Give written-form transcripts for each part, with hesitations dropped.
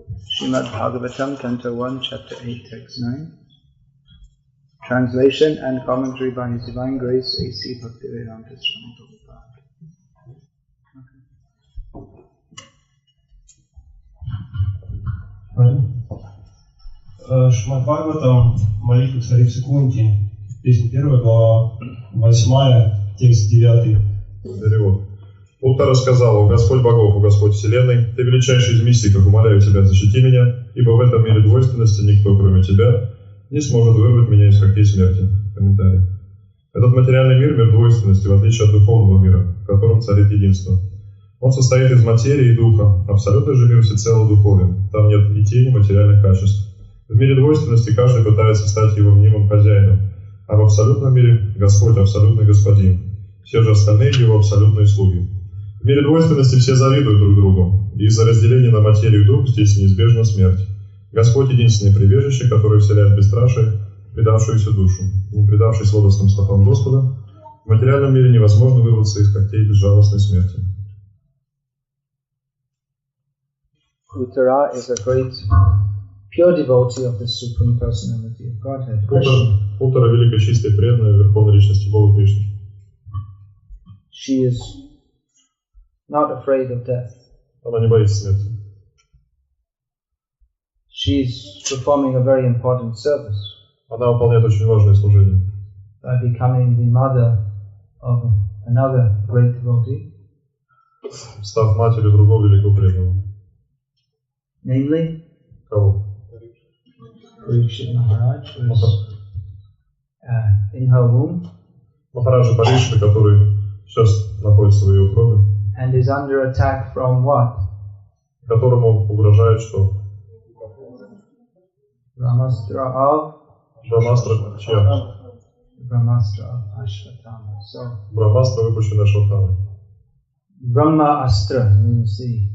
Srimad Bhagavatam, Canto 1, Chapter 8, Text 9. Translation and commentary by His Divine Grace A.C. Bhaktivedanta Swami Prabhupada. Шримад Бхагаватам, молитва царицы Кунти, песня 1, глава 8, текст 9. Перевод. Будда рассказал: «О Господь богов, о Господь вселенной, Ты величайший из мистиков, умоляю Тебя, защити меня, ибо в этом мире двойственности никто, кроме Тебя, не сможет вырвать меня из когтей смерти». Комментарий. Этот материальный мир — мир двойственности, в отличие от духовного мира, в котором царит единство. Он состоит из материи и духа, абсолютный же мир всецело духовен, там нет и тени материальных качеств. В мире двойственности каждый пытается стать его мнимым хозяином, а в абсолютном мире Господь — абсолютный господин, все же остальные его абсолютные слуги. В мире двойственности все завидуют друг другу, и из-за разделения на материю и дух здесь неизбежна смерть. Господь — единственное прибежище, которое вселяет бесстрашие предавшуюся душу. Не предавшись лотосным стопам Господа, в материальном мире невозможно вырваться из когтей безжалостной смерти. Uttara is a great pure devotee of the Supreme Personality of Godhead, Krishna. Уттара — великая, чистая, преданная Верховной Личности Бога Кришны. She is not afraid of death. Она не боится смерти. She is performing a very important service Она выполняет очень важное служение. by becoming the mother of another great devotee, Став матерью другого великого преданного. namely Кого? Parikshit Maharaj, who is in her womb Махараджа Парикшита, который сейчас находится в ее утробе, and is under attack from what? которому угрожает что? Brahmastra of Брахмастра чья? Brahmastra of Ashwatthama. So Брахмастра, выпущенная Ашватthамой. Brahma Astra means the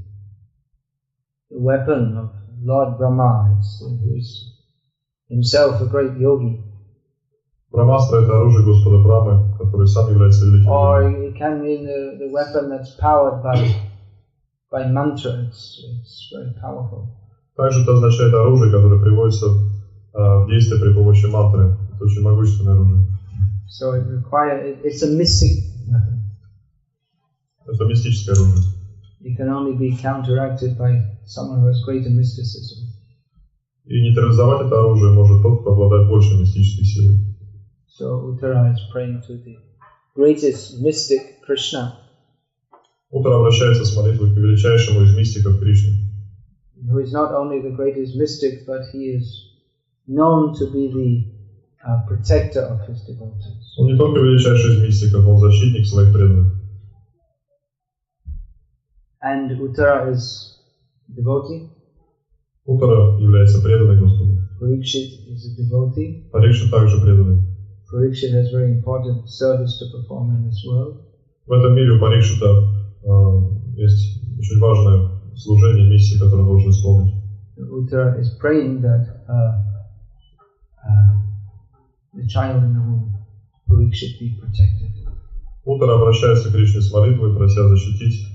weapon of Lord Brahma, who is himself a great yogi. Брахмастра — это оружие Господа Брамы, который сам является великим Or йогой. it can mean the weapon that's powered by mantra. It's very powerful. Также это означает оружие, которое приводится в действие при помощи мантры. Это очень могущественное оружие. So it's a mystic weapon. Это мистическое оружие. It can only be counteracted by someone who has greater mysticism. И нейтрализовать это оружие может тот, кто обладает большей мистической силой. So Uttara is praying to the greatest mystic, Krishna, Уттара обращается с молитвой к величайшему из мистиков Кришны, who is not only the greatest mystic, but he is known to be the protector of his devotees. Он не только величайший из мистиков, он защитник своих преданных. And Uttara is devotee. Уттара является преданной Господу. Parikshit is a devotee. Парикшит также преданный. Parikshit has very important service to perform in this world. В этом мире у Парикшита есть очень важное служение, миссия, которую он должен исполнить. Uttara is praying that the child in the womb, Parikshit, be protected. Уттара обращается к Кришне с молитвой, прося защитить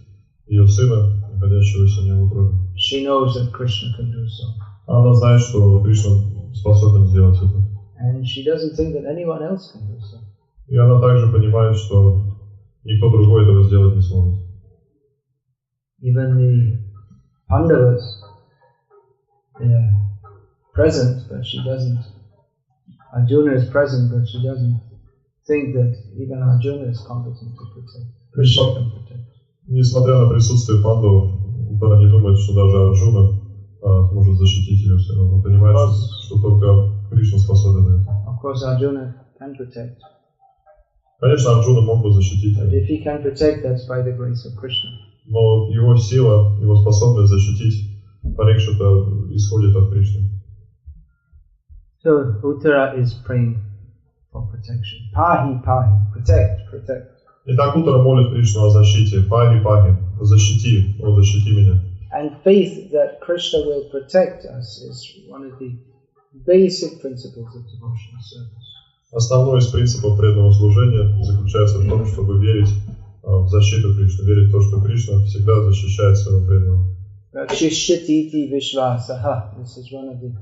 ее сына, находящегося у нее в утробе. She knows that Krishna can do so. Она знает, что Кришна способен сделать это. And she doesn't think that anyone else can do so. И она также понимает, что никто другой этого сделать не сможет. Even the Pandavas, they are present, but she doesn't. Arjuna is present, but she doesn't think that even Arjuna is competent to protect. Krishna can protect. Несмотря на присутствие пандавов, Уттара не думает, что даже Арджуна может защитить ее все равно. Он понимает, что только Кришна способен на это. Of course, Arjuna can protect. Конечно, Арджуна мог бы защитить But ее. if he can protect, that's by the grace of Krishna. Но его сила, его способность защитить Парикшита исходит от Кришны. So Uttara is praying for protection. Pahi, pahi, protect, protect. Итак, Уттара молит Кришну о защите. Пахи, пахи, защити, о, защити меня. And faith that Krishna will protect us is one of the basic principles of devotional service. Основной из принципов преданного служения заключается в том, чтобы верить в защиту Кришны, верить в то, что Кришна всегда защищает своего преданного. Rakshishyatiti Vishvasaha. This is one of the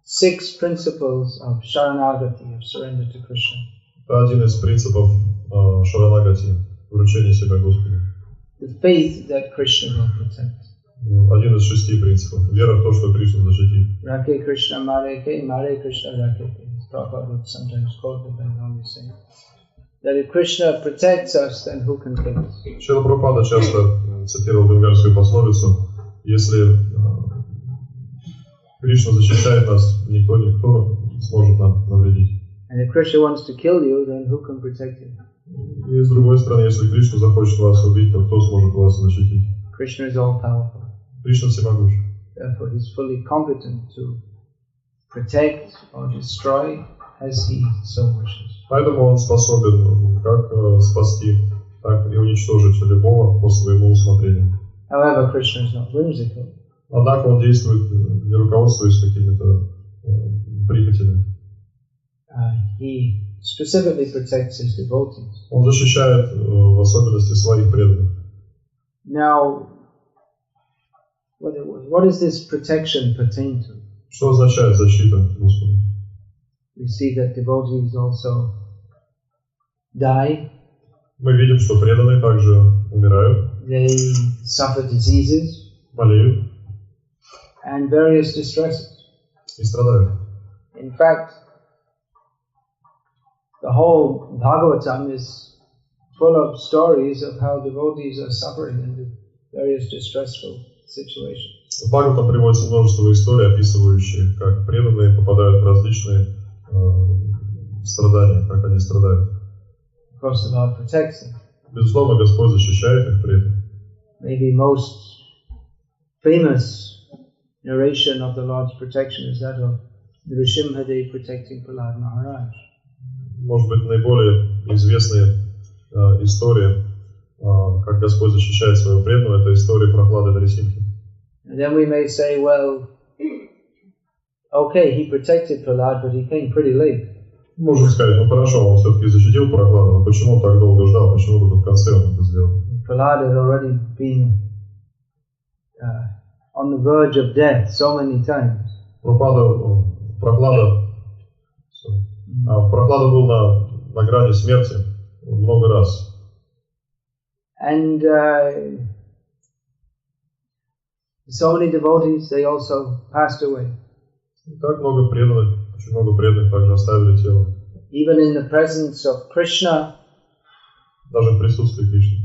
6 principles of Sharanagati, of surrender to Krishna. Это один из принципов шаранагати, вручения себя Господу. The faith that Krishna will protect. Один из 6 принципов. Вера в то, что Кришна защитит. Rake Krishna Mare Krishna Rake. Prabhupada would sometimes quote the Bengali saying that if Krishna protects us, then who can kill us? Шрила Прабхупада часто цитировал бенгальскую пословицу: если Кришна защищает нас, никто не сможет нам навредить. And if Krishna wants to kill you, then who can protect you? И с другой стороны, если Кришна захочет вас убить, то кто сможет вас защитить? Krishna is all powerful. Кришна всемогущ. Therefore, he is fully competent to protect or destroy as he so wishes. Поэтому он способен как спасти, так и уничтожить любого по своему усмотрению. However, Krishna is not whimsical. Однако он действует не руководствуясь какими-то прихотями. He specifically protects his devotees. Он защищает в особенности своих преданных. Now, what does this protection pertain to? Что означает защита Господа? We see that devotees also die. Мы видим, что преданные также умирают. They suffer diseases. Болеют. And various distresses. И страдают. In fact, the whole Bhagavatam is full of stories of how devotees are suffering in various distressful situations. В Бхагаватам приводится множество историй, описывающих, как преданные попадают в различные страдания, как они страдают. Of course, the Lord protects them. Безусловно, Господь защищает их при этом. Maybe most famous narration of the Lord's protection is that of Nrsimhadev protecting Prahlad Maharaj. Может быть, наиболее известные истории, как Господь защищает своего преданного, это история Прахлады Нарисимхи. And then we may say, well, okay, he protected Prahlad, but he came pretty late. Можем сказать, ну хорошо, он все-таки защитил Прахладу, но почему он так долго ждал, почему только в конце он это сделал? Prahlad had already been on the verge of death so many times. Прахлада был на грани смерти много раз. And so many devotees, they also passed away. Так много преданных, очень много преданных также оставили тело. Even in the presence of Krishna, даже в присутствии Кришны.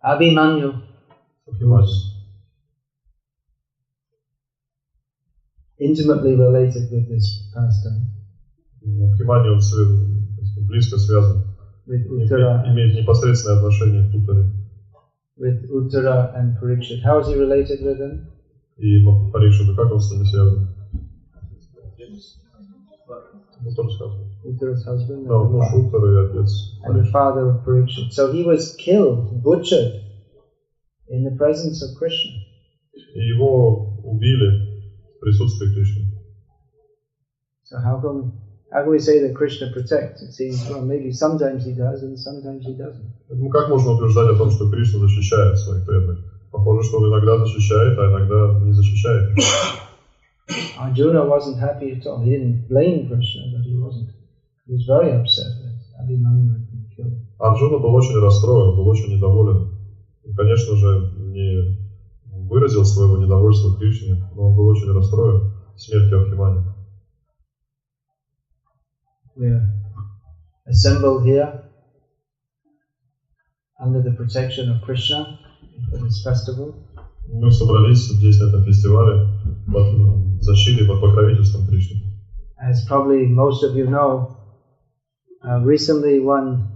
Abhimanyu was intimately related with this pastime. Абхиманью он близко связан, имеет непосредственное отношение к Уттаре. With Uttara and Parikshit. How is he related with them? И Парикшита, как он с ними связан? Uttara's husband. Да, муж Уттара и отец. And the father of Parikshit. So he was killed, butchered, in the presence of Krishna. И его убили в присутствии Кришны. So how can we say that Krishna protects? It seems, well, maybe sometimes he does and sometimes he doesn't. Как можно утверждать о том, что Кришна защищает своих преданных? Похоже, что он иногда защищает, а иногда не защищает. Arjuna wasn't happy at all. He didn't blame Krishna, but he wasn't. He was very upset that Abhimanyu had been killed. Арджуна был очень расстроен, был очень недоволен. И, конечно же, не выразил своего недовольства Кришне, но он был очень расстроен смертью Абхиманью. We are assembled here under the protection of Krishna for this festival. Мы собрались здесь на этом фестивале под защитой, под покровительством Кришны. As probably most of you know, recently one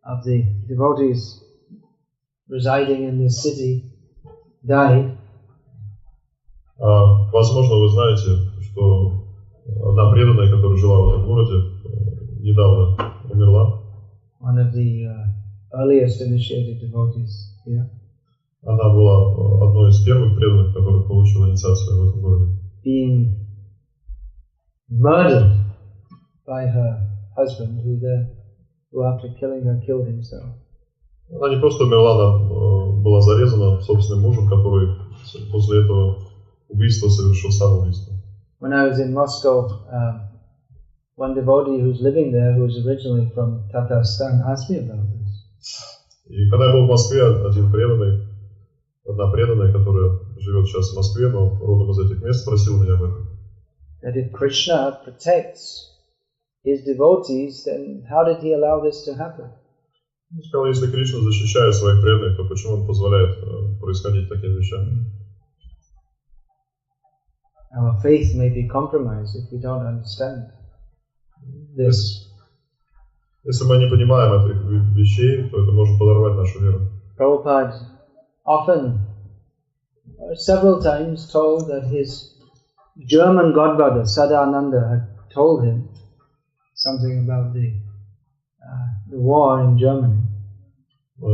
of the devotees residing in this city died. Возможно, вы знаете, что одна преданная, которая жила в этом городе, недавно умерла. One of the earliest initiated devotees here. Она была одной из первых преданных, которая получила инициацию в этом городе. Being murdered by her husband, who after killing her killed himself. Она не просто умерла, она была зарезана собственным мужем, который после этого убийства совершил самоубийство. When I was in Moscow, one devotee who's living there, who was originally from Tatarstan, asked me about this. И когда я был в Москве, одна преданная, которая живет сейчас в Москве, но родом из этих мест, спросила меня об этом. That if Krishna protects his devotees, then how did he allow this to happen? Он сказал, если Кришна защищает своих преданных, то почему он позволяет происходить таким вещам? Our faith may be compromised if we don't understand this. Если мы не понимаем этих вещей, то это может подорвать нашу веру. Prabhupada often, several times, told that his German godbrother Sadananda had told him something about the war in Germany.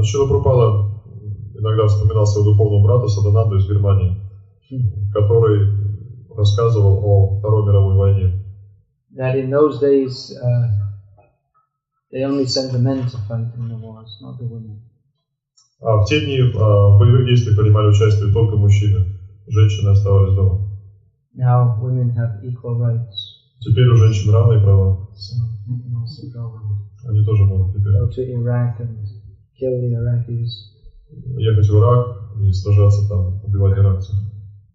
Шрила Прабхупада иногда вспоминал своего духовного брата Садананду из Германии, который рассказывал о Второй мировой войне. That in those days they only sent the men to fight in the wars, not the women. А в те дни в боевых действиях принимали участие только мужчины, женщины оставались дома. Now women have equal rights. Теперь у женщин равные права. So they can also go Они тоже могут теперь to Iraq and kill the Iraqis. ехать в Ирак и сражаться там, убивать иракцев.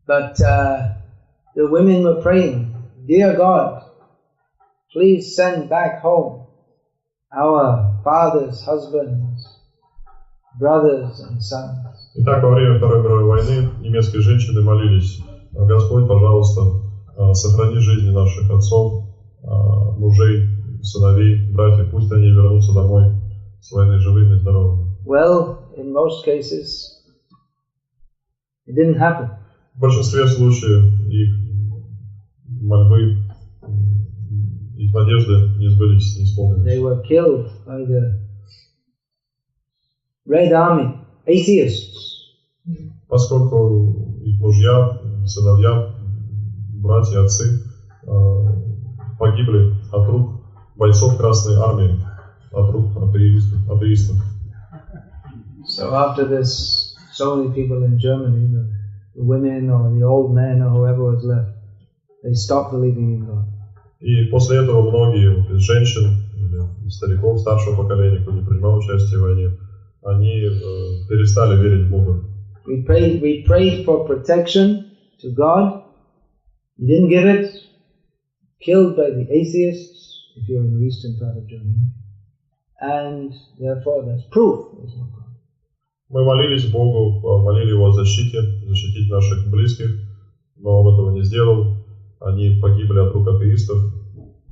But the women were praying, "Dear God, please send back home our fathers, husbands, brothers and sons." Итак, во время Второй мировой войны немецкие женщины молились: Господь, пожалуйста, сохрани жизни наших отцов, мужей, сыновей, братьев, пусть они вернутся домой с войны живыми и здоровыми. Well, in most cases, it didn't happen. В большинстве случаев их мольбы, их надежды не сбылись, не исполнились. They were killed by the Red Army, atheists. Поскольку их мужья, сыновья, братья, отцы погибли от рук бойцов Красной Армии, от рук атеистов. So after this, so many people in Germany, the women or the old men or whoever was left, they stopped believing in God. И после этого многие из женщин, стариков, старшего поколения, кто не принимал участие в войне, они перестали верить в Бога. We prayed for protection to God. He didn't give it. Killed by the atheists, if you're in the eastern part of Germany. And therefore that's proof there's no God. Мы молились Богу, молили Его о защите, защитить наших близких, но Он этого не сделал. Они погибли от рук атеистов,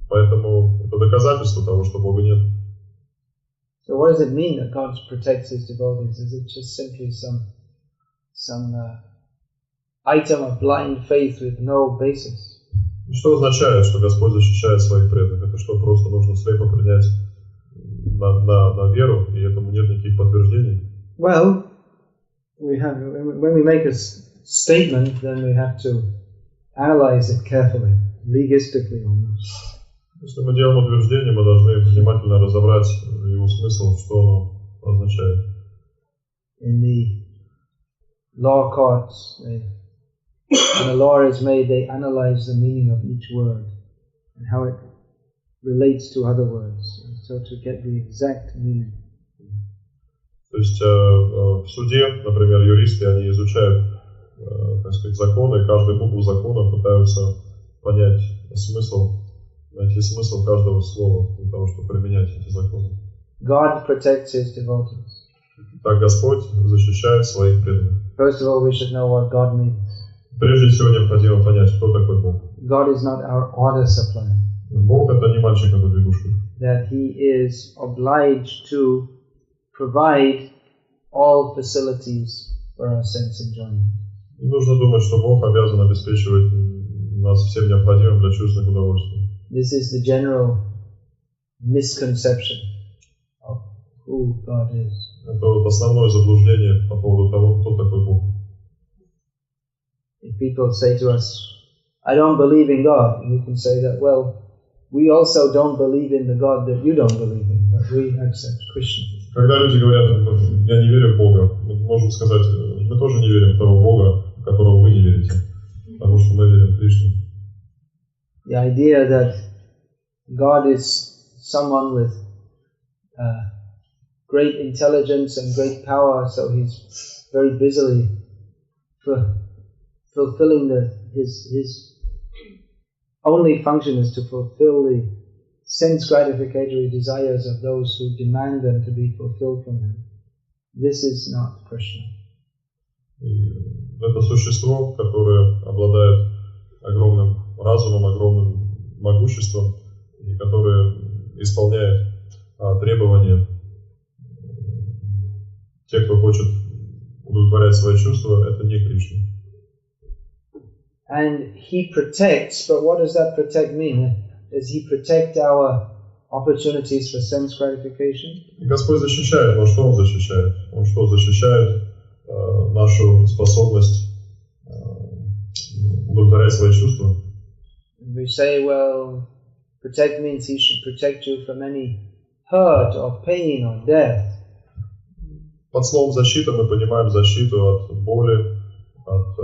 поэтому это доказательство того, что Бога нет. So what does it mean that God protects His devotees? Is it just simply some item of blind faith with no basis? Что означает, что Господь защищает своих преданных? Это что, просто нужно слепо принять на веру, и этому нет никаких подтверждений? Well, when we make a statement, then we have to analyze it carefully, legalistically almost. Если мы делаем утверждение, мы должны внимательно разобрать его смысл, что оно означает. In the law courts, when a law is made, they analyze the meaning of each word and how it relates to other words, so to get the exact meaning. То есть в суде, например, юристы, они изучают, так сказать, законы, каждую букву закона пытаются понять смысл, найти смысл каждого слова для того, чтобы применять эти законы. God protects His devotees. Так Господь защищает своих преданных. First of all, we should know what God means. Прежде всего необходимо понять, кто такой Бог. God is not our order supplier. Бог это не мальчик на побегушках. That He is obliged to provide all facilities for our sense enjoyment. Не нужно думать, что Бог обязан обеспечивать нас всем необходимым для чувственных удовольствий. This is the general misconception of who God is. Это вот основное заблуждение по поводу того, кто такой Бог. If people say to us, "I don't believe in God," we can say that, well, we also don't believe in the God that you don't believe in, but we accept Krishna. Когда люди говорят, я не верю в Бога, мы можем сказать, мы тоже не верим в того Бога, которого вы не верите, потому что мы верим в Кришну. The idea that God is someone with great intelligence and great power, so he's very busily fulfilling his only function is to fulfill the sense gratificatory desires of those who demand them to be fulfilled from him. This is not Krishna. И это существо, которое обладает огромным разумом, огромным могуществом, и которое исполняет требования тех, кто хочет удовлетворять свои чувства, это не Кришна. And he protects, but what does that protect mean? Does he protect our opportunities for sense gratification? И Господь защищает, но что Он защищает? Он что, защищает нашу способность удовлетворять свои чувства? We say, well, protect means he should protect you from any hurt or pain or death. Под словом защита мы понимаем защиту от боли, от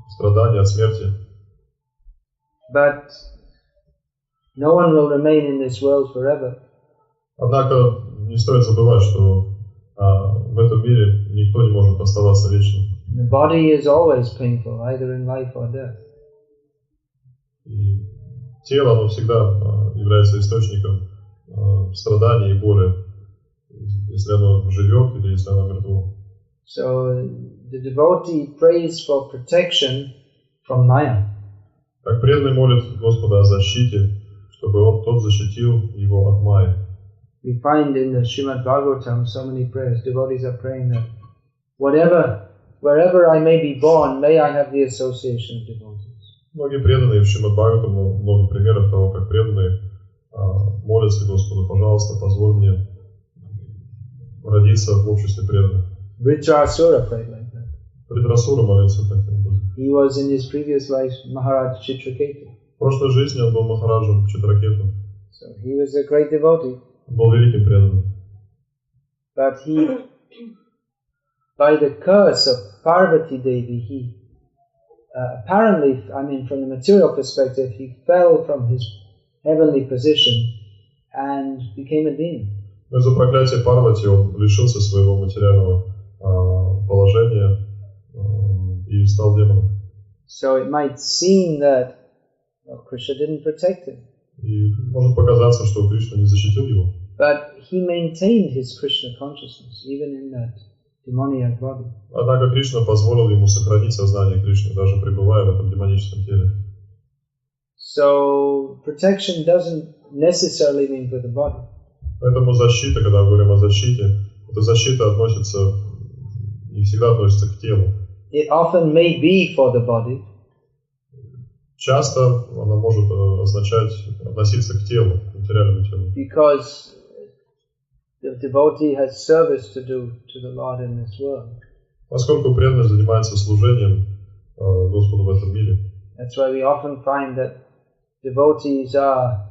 страданий, от смерти. But no one will remain in this world forever. Однако не стоит забывать, что в этом мире никто не может оставаться вечно. The body is always painful, either in life or death. И тело, оно всегда является источником страданий и боли, если оно живет или если оно мертво. So the devotee prays for protection from Maya. Так преданный молит Господа о защите, чтобы тот защитил его от Майи. We find in the Srimad Bhagavatam so many prayers. Devotees are praying that wherever I may be born, may I have the association of devotees. Многие преданные в Шримад Бхагаватам, много примеров того, как преданные молятся Господу: пожалуйста, позволь мне родиться в обществе преданных. Vritrasura prayed like that. Vritrasura молился так. He was in his previous life Maharaj Chitraketu. В прошлой жизни он был Махараджем Читракету. So he was a great devotee. Он был великим преданным. But he, by the curse of Parvati Devi, he apparently, from the material perspective, he fell from his heavenly position and became a demon. Но из-за проклятия Парвати он лишился своего материального положения и стал демоном. So it might seem that Krishna didn't protect him. И может показаться, что Кришна не защитил его. But he maintained his Krishna consciousness even in that demoniac body. Однако Кришна позволил ему сохранить сознание Кришны, даже пребывая в этом демоническом теле. So protection doesn't necessarily mean for the body. Поэтому защита, когда мы говорим о защите, эта защита не всегда относится к телу. It often may be for the body. Часто она может относиться к телу, к материальному телу. Because the devotee has service to do to the Lord in this world. Поскольку преданный занимается служением Господу в этом мире. That's why we often find that devotees are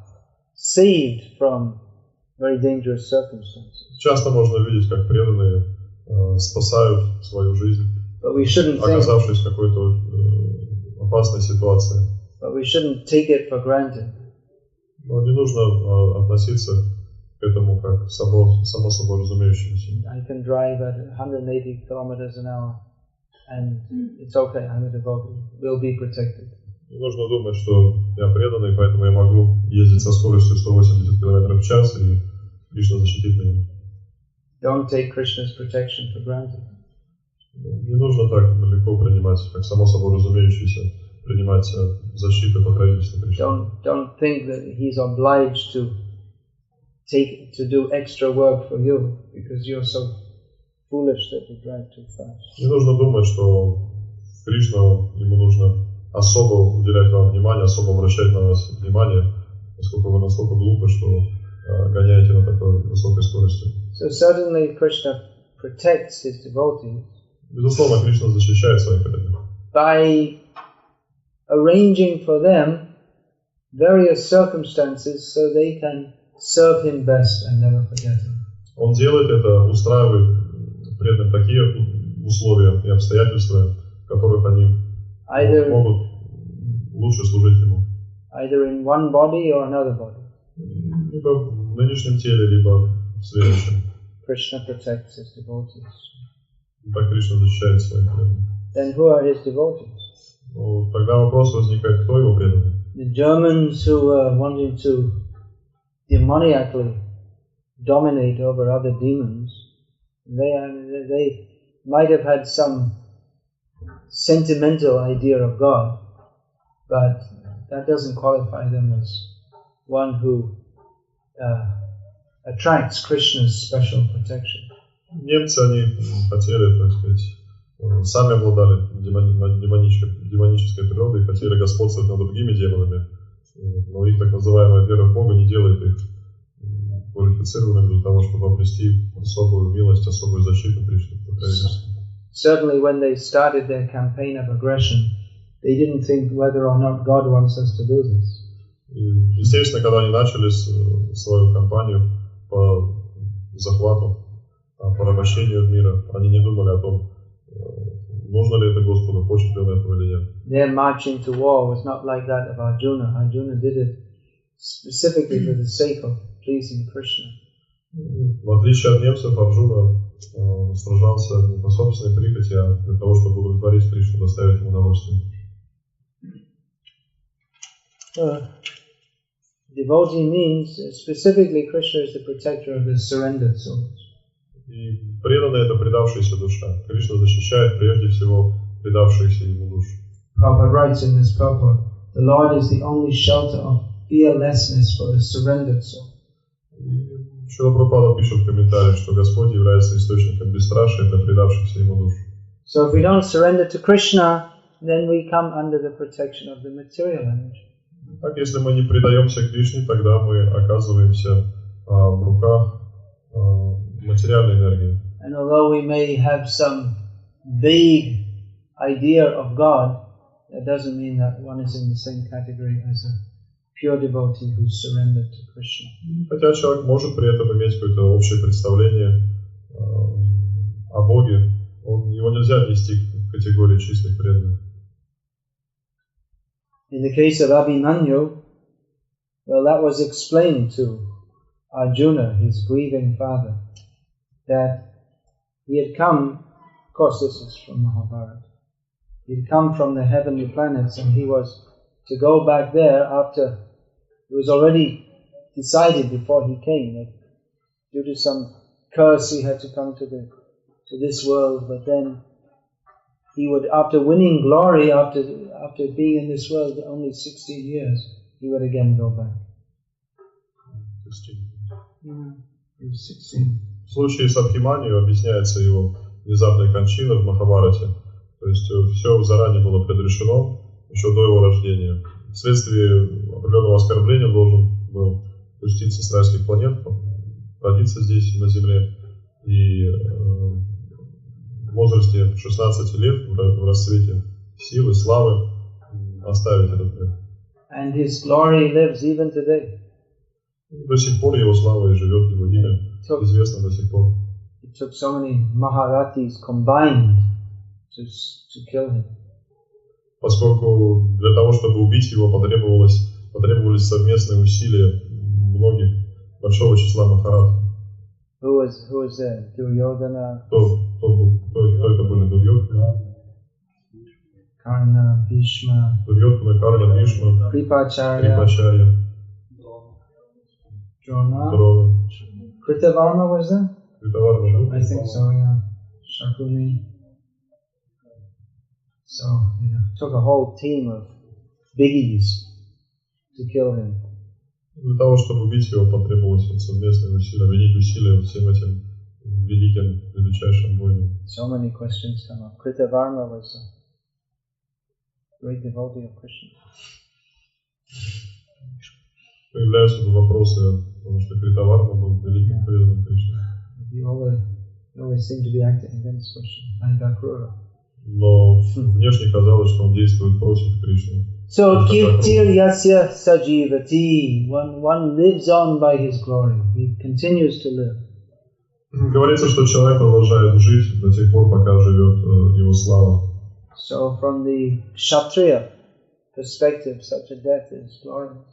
saved from very dangerous circumstances. Часто можно видеть, как преданные спасают свою жизнь, оказавшись в какой-то опасной ситуации. But we shouldn't take it for granted. Но не нужно относиться к этому как само собой разумеющемуся. I can drive at 180 kilometers an hour, and it's okay. I'm a devotee. We'll be protected. Не нужно думать, что я преданный, поэтому я могу ездить со скоростью 180 км в час, и Кришна защитит меня. Don't take Krishna's protection for granted. Не нужно так легко принимать, как само собой разумеющееся, принимать защиту и покровительство Кришны. Don't think that he's obliged to do extra work for you because you're so foolish that you drive too fast. Не нужно думать, что Кришна, ему нужно особо уделять вам внимание, особо обращать на вас внимание, поскольку вы настолько глупы, что гоняете на такой высокой скорости. So certainly Krishna protects his devotees. Безусловно, Кришна защищает своих преданных. By arranging for them various circumstances so they can serve him best and never forget him. Он делает это, устраивает преданным такие условия и обстоятельства, которых они могут лучше служить ему. Either in one body or another body. Либо в нынешнем теле, либо в следующем. Krishna protects his devotees. Так Кришна защищает своих преданных. Then who are his devotees? Ну, тогда вопрос возникает, кто его преданный? The Germans who were wanting to demoniacally dominate over other demons, they might have had some sentimental idea of God, but that doesn't qualify them as one who attracts Krishna's special protection. Немцы, они хотели, так сказать, сами обладали демонической природой и хотели господствовать над другими демонами, но их так называемая вера в Бога не делает их квалифицированными для того, чтобы обрести особую милость, особую защиту Кришны. Certainly when they started their campaign of aggression, they didn't think whether or not God wants us to do this. Естественно, когда они начали свою кампанию по захвату, по порабощению мира, они не думали о том, нужно ли это Господу, хочет ли он этого или нет. Their march into war was not like that of Arjuna. Arjuna did it specifically for the sake of pleasing Krishna. В отличие от немцев, Арджуна сражался не по собственной прихоти, а для того, чтобы удовлетворить Кришну, доставить ему удовольствие. Devotee means specifically Krishna is the protector of the surrendered souls. И преданный — это предавшаяся душа. Кришна защищает прежде всего предавшиеся ему душу. Prabhupada writes in this purport, the Lord is the only shelter of fearlessness for the surrendered soul. Шрила Прабхупада пишет в комментариях, что Господь является источником бесстрашия для предавшихся ему душ. So if we don't surrender to Krishna, then we come under the protection of the material energy. Так, если мы не предаемся Кришне, тогда мы оказываемся в руках материальной энергии. And although we may have some vague idea of God, that doesn't mean that one is in the same category as a pure devotee who's surrendered to Krishna. Хотя человек может при этом иметь какое-то общее представление о Боге, его нельзя отнести к категории чистых преданных. In the case of Abhimanyu, well, that was explained to Arjuna, his grieving father, that he had come, of course this is from Mahabharata, he had come from the heavenly planets and he was to go back there after it was already decided before he came that due to some curse he had to come to this world, but then he would, after winning glory, after being in this world only 16 years, he would again go back. 16. He was 16. В случае с Абхиманью объясняется его внезапная кончина в Махабхарате. То есть все заранее было предрешено, еще до его рождения. Вследствие определенного оскорбления он должен был спуститься с райских планет, родиться здесь, на Земле, и в возрасте 16 лет, в расцвете силы, славы, оставить этот мир. And his glory lives even today. И до сих пор его слава и живет, его имя известно до сих пор. It took so many Maharathis combined to kill him. Поскольку для того, чтобы убить его, потребовались совместные усилия многих, большого числа Махаратов. Who was there? Duryodhana? Кто это были? Дурьодхана? Karna, Bhishma. Дурьодхана, Карна, Бхишма. Крипачарья. Drona. Kritavarma was there? Критаварма был? I think so, yeah. Shakuni. So, it took a whole team of biggies to kill him. Для того, чтобы убить его, потребовалось совместные усилия, объединить усилия всем этим величайшим воинам. So many questions come up. Kritavarma was a great devotee of Krishna. Появляются вопросы, потому что Критаварма был великим преданным Кришны. You always seem to be acting against Krishna, like Akrura. Но внешне казалось, что он действует против Кришны. So, kirtir yasya sajivati, one lives on by his glory. He continues to live. Говорится, что человек продолжает жить до тех пор, пока живет его слава. So from the Kshatriya perspective, such a death is glorious.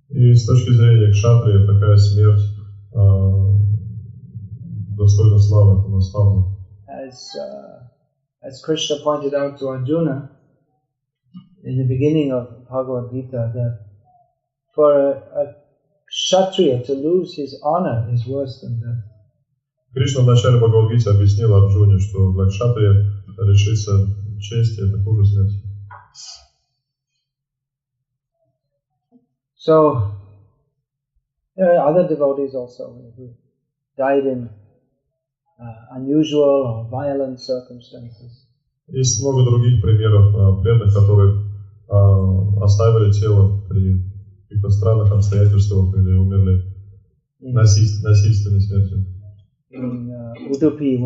И с точки зрения кшатрия такая смерть достойна славы, она славна. As Krishna pointed out to Arjuna in the beginning of Bhagavad Gita, that for a Kshatriya to lose his honor is worse than death. Кришна в начале Бхагавад-гиты объяснил Арджуне, что для кшатрия лишиться чести — это хуже смерти. So there are other devotees also who died in unusual or violent circumstances. Есть много других примеров преданных, которые оставили тело при каких-то странных обстоятельствах или умерли насильственной смертью. In Udupi,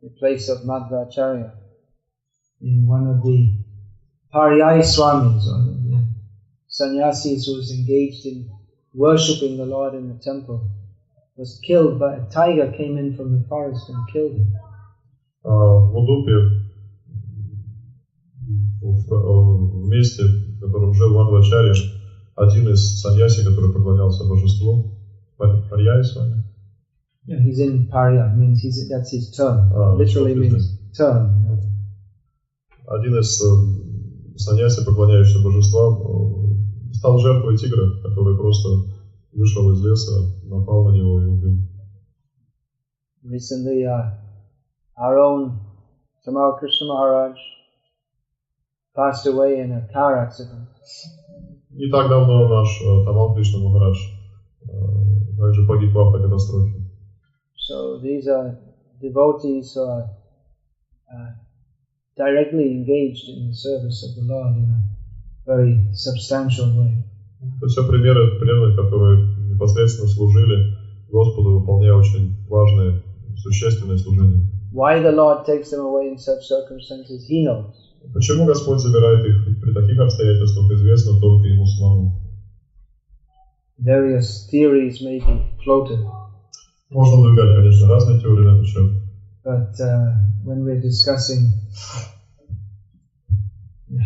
the place of Madhvacharya, one of the Paryai Swamis, or the sannyasis who was engaged in worshipping the Lord in the temple, was killed by a tiger came in from the forest and killed him. В Удупе, в месте, в котором жил Мадхвачарья, один из саньяси, который поклонялся божеству, Парьяй с вами. Yeah, he's in Parya, means that's his term. Literally means term. Yeah. Один из саньяси, поклоняющихся божествам, стал жертвой тигра, который просто вышел из леса, напал на него и убил. Recently, our own Tamal Krishna Maharaj passed away in a car accident. Не так давно наш Тамал Кришна Махарадж также погиб в автокатастрофе. So these are devotees who are directly engaged in the service of the Lord in a very substantial way. Это все примеры преданных, которые непосредственно служили Господу, выполняя очень важные, существенные служения. Why the Lord takes them away in such circumstances, He knows. Почему Господь забирает их при таких обстоятельствах, известно только Ему самому. Various theories may be floated. Можно выдвигать, конечно, разные теории на этот счет. But when we're discussing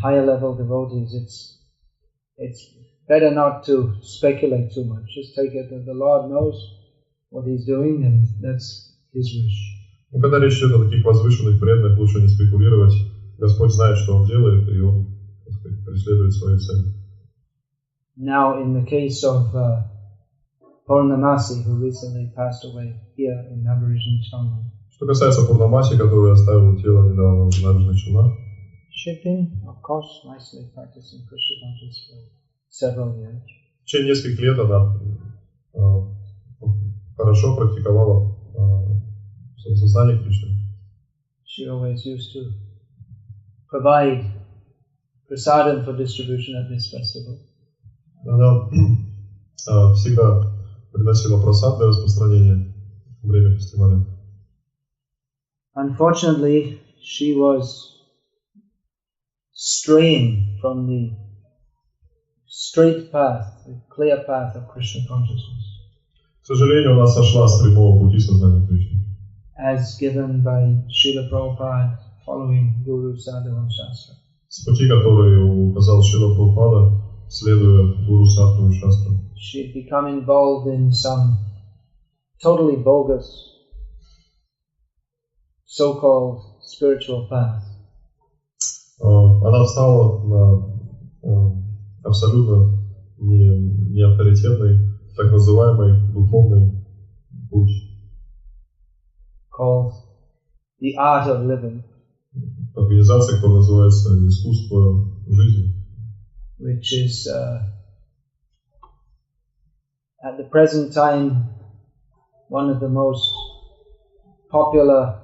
higher level devotees, it's better not to speculate too much. Just take it that the Lord knows what He's doing, and that's His wish. Но когда речь идет о таких возвышенных преданных, лучше не спекулировать. Господь знает, что Он делает, и Он, так сказать, преследует свои цели. Now, in the case of Paurnamasi, who recently passed away here in Naberezhnie, Chelni. Что касается Пурнамаси, который оставил тело недавно в Набережных Челнах, She'd been, of course, nicely practicing Krishna consciousness for several years. в течение нескольких лет она хорошо практиковала сознание Кришны. She always used to provide prasadam for distribution at this festival. Она всегда приносила просад для распространения во время фестиваля. Unfortunately, she was straying from the straight path, the clear path of Krishna consciousness. К сожалению, она сошла с прямого пути сознания Кришны. As given by Srila Prabhupada following Guru Sadhu and Shastra. С пути, который указал Шрила Прабхупада, следуя Гуру Садху и Шастру. She had become involved in some totally bogus so-called spiritual path. Она встала на абсолютно не авторитетный, так называемый духовный путь. Called the art of living. Организация, которая называется «Искусство жизни», which is at the present time one of the most popular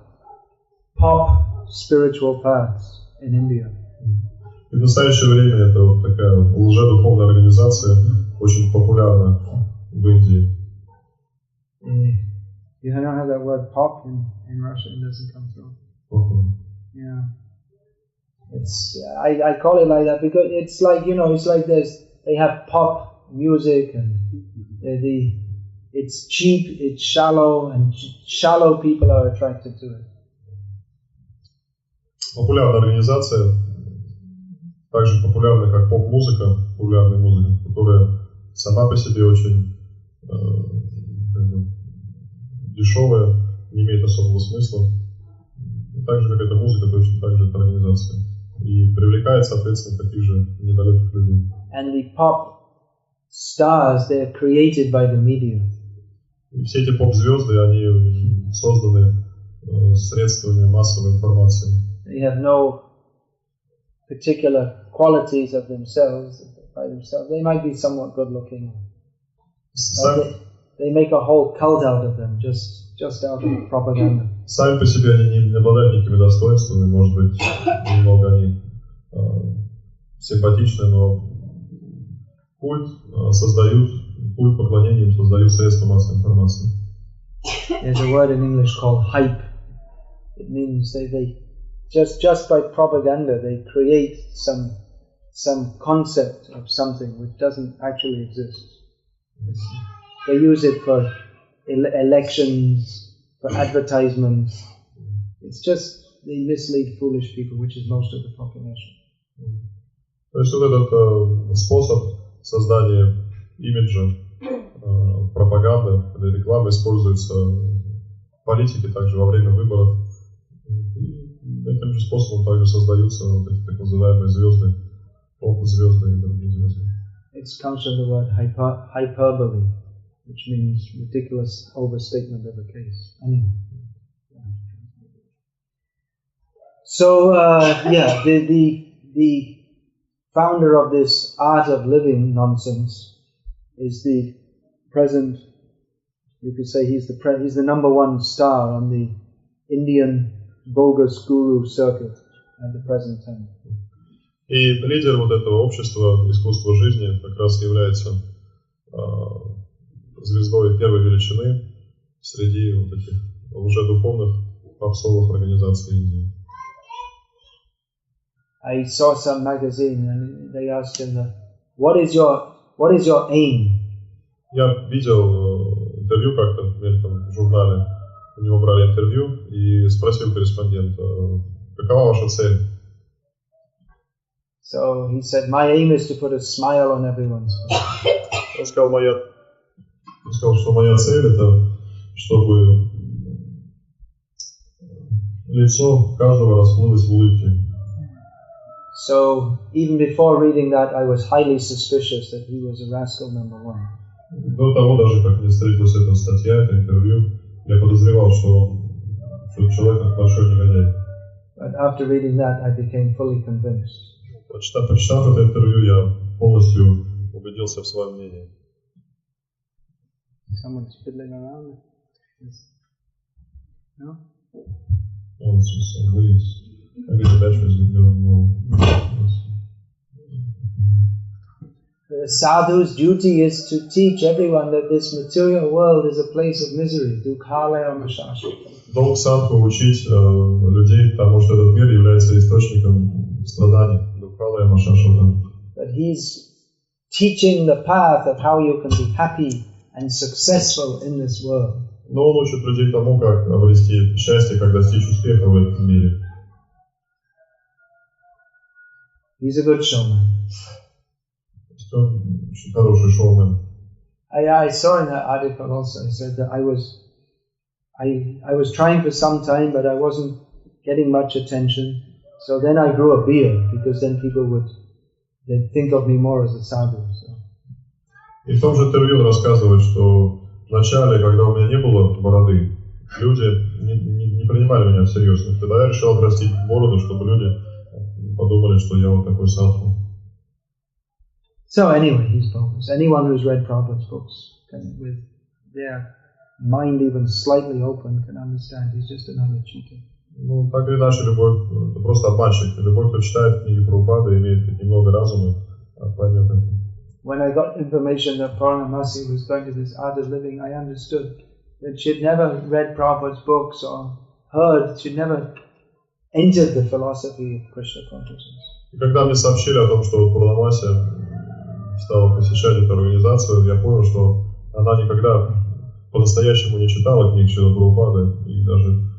pop spiritual paths in India. И в настоящее время это вот такая лжедуховная организация, очень популярна в Индии. You don't have that word pop in Russian, it doesn't come through. Yeah. It's I call it like that because it's like, you know, it's like this. They have pop music and it's cheap, it's shallow, and shallow people are attracted to it. популярная организация, также популярная как поп-музыка, популярная музыка, которая сама по себе очень дешевая, не имеет особого смысла. И так же, как эта музыка, точно так же эта организация. И привлекает, соответственно, таких же недалеких людей. And the pop stars, they're created by the media. И все эти поп-звезды, они созданы средствами массовой информации. They have no particular qualities of themselves, by themselves. They might be somewhat good looking. They make a whole cult out of them, just out of propaganda. Сами по себе они не обладают никакими достоинствами, может быть, немного они симпатичны, но культ поклонения им создают средства массовой информации. There's a word in English called hype. It means they just by propaganda they create some concept of something which doesn't actually exist. They use it for elections, for advertisements. It's just they mislead foolish people, which is most of the population. То есть вот этот способ создания имиджа, пропаганда или реклама используется в политике также во время выборов. И этим же способом также создаются вот эти так называемые звезды, поп-звезды и другие звезды. It comes from the word hyperbole, which means ridiculous overstatement of a case. Anyway. So the founder of this art of living nonsense is the present. You could say he's the number one star on the Indian bogus guru circuit at the present time. И лидер вот этого общества, искусства жизни, как раз является звездой первой величины среди вот этих лжедуховных попсовых организаций Индии. I saw some magazine and they asked him, what is your aim? Я видел интервью как-то в журнале, у него брали интервью и спросил корреспондент, какова ваша цель? So he said, my aim is to put a smile on everyone's face. Он сказал, что моя цель это, чтобы лицо каждого расплылось в улыбке. So even before reading that, I was highly suspicious that he was a rascal number one. До того, даже как мне встретилась эта статья, это интервью, я подозревал, что человек большой негодяй. But after reading that, I became fully convinced. Прочитав это интервью, я полностью убедился в своем мнении. Someone's fiddling around. No? Oh, it's just some ways. Maybe the batteries are going low. The sadhu's duty is to teach everyone that this material world is a place of misery. Долг садху учить людей, потому что этот мир является источником страданий. But he's teaching the path of how you can be happy and successful in this world. Но он учит людей тому, как обрести счастье, как достичь успеха в этом мире. He's a good showman. Он очень хороший шоумен. I saw in that article also. I said that I was trying for some time, but I wasn't getting much attention. So then I grew a beard, because then people they'd think of me more as a sadhu. So. И в том же интервью он рассказывает, что вначале, когда у меня не было бороды, люди не принимали меня всерьез. Тогда я решил отрастить бороду, чтобы люди подумали, что я вот такой садху. So anyway, he's focused. Anyone who's read Prabhupada's books, with their mind even slightly open, can understand he's just another cheater. Ну, так или иначе, любой, это просто обманщик. Любой, кто читает книги Прабхупады, имеет хоть немного разума, поймет это. When I got information that Paurnamasi was going to this art of living, I understood that she'd never read Prabhupada's books or heard, she'd never entered the philosophy of Krishna consciousness. И когда мне сообщили о том, что Пурнамаси стала посещать эту организацию, я понял, что она никогда по-настоящему не читала книг Шрилы Прабхупады и даже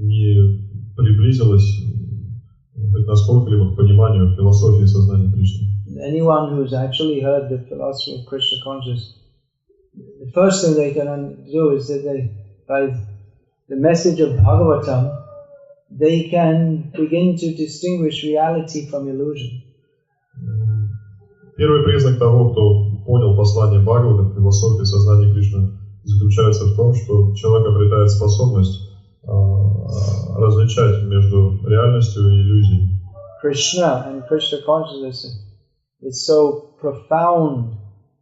не приблизилась быть насколько-либо к пониманию философии сознания Кришны. Anyone who's actually heard the philosophy of Krishna consciousness, the first thing they can do is that by the message of Bhagavatam, they can begin to distinguish reality from illusion. Первый признак того, кто понял послание Бхагавата, философии сознания Кришны, заключается в том, что человек обретает способность различать между реальностью и иллюзией. Krishna and Krishna consciousness is so profound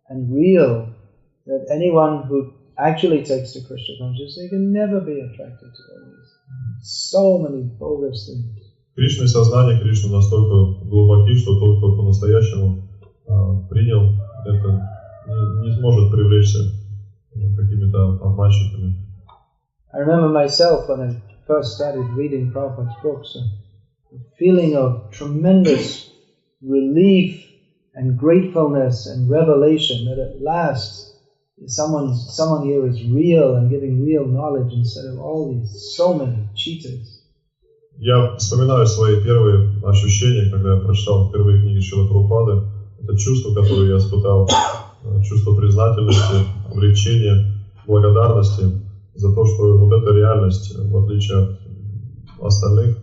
and real that anyone who actually takes to Krishna consciousness, they can never be attracted to all these. So many bogus things. Кришна и сознание Кришны настолько глубоки, что тот, кто по-настоящему принял это, не сможет привлечься какими-то обманщиками. I remember myself when I first started reading Prabhupada's books, a feeling of tremendous relief and gratefulness and revelation that at last someone here is real and giving real knowledge instead of all these so many cheaters. Я вспоминаю свои первые ощущения, когда я прочитал впервые книги Шрилы Прабхупады. Это чувство, которое я испытал, чувство признательности, облегчения, благодарности за то, что вот эта реальность, в отличие от остальных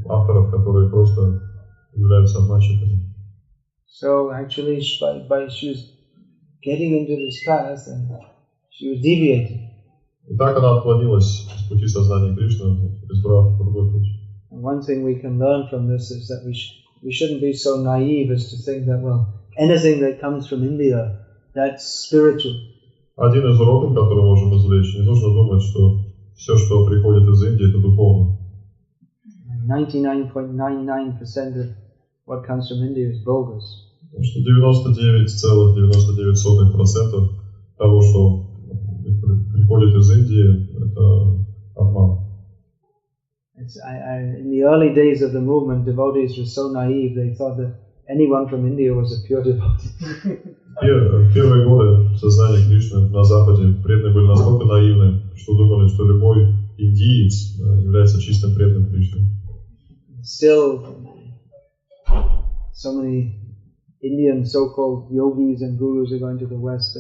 авторов, которые просто являются обманщиками. So actually, by she was getting into this path and she was deviating. И так она отклонилась с пути сознания Кришны, избрав другой путь. And one thing we can learn from this is that we shouldn't be so naive as to think that, well, anything that comes from India, that's spiritual. Один из уроков, который можем извлечь, не нужно думать, что все, что приходит из Индии, это духовно. 99.99% of what comes from India is bogus. Потому что 99,99% того, что приходит из Индии, это обман. In the early days of the movement, devotees were so naive, they thought that anyone from India was a pure devotee. В первые годы сознания Кришны на Западе преданные были настолько наивны, что думали, что любой индиец является чистым преданным Кришне. Still, so many Indian so-called yogis and gurus are going to the West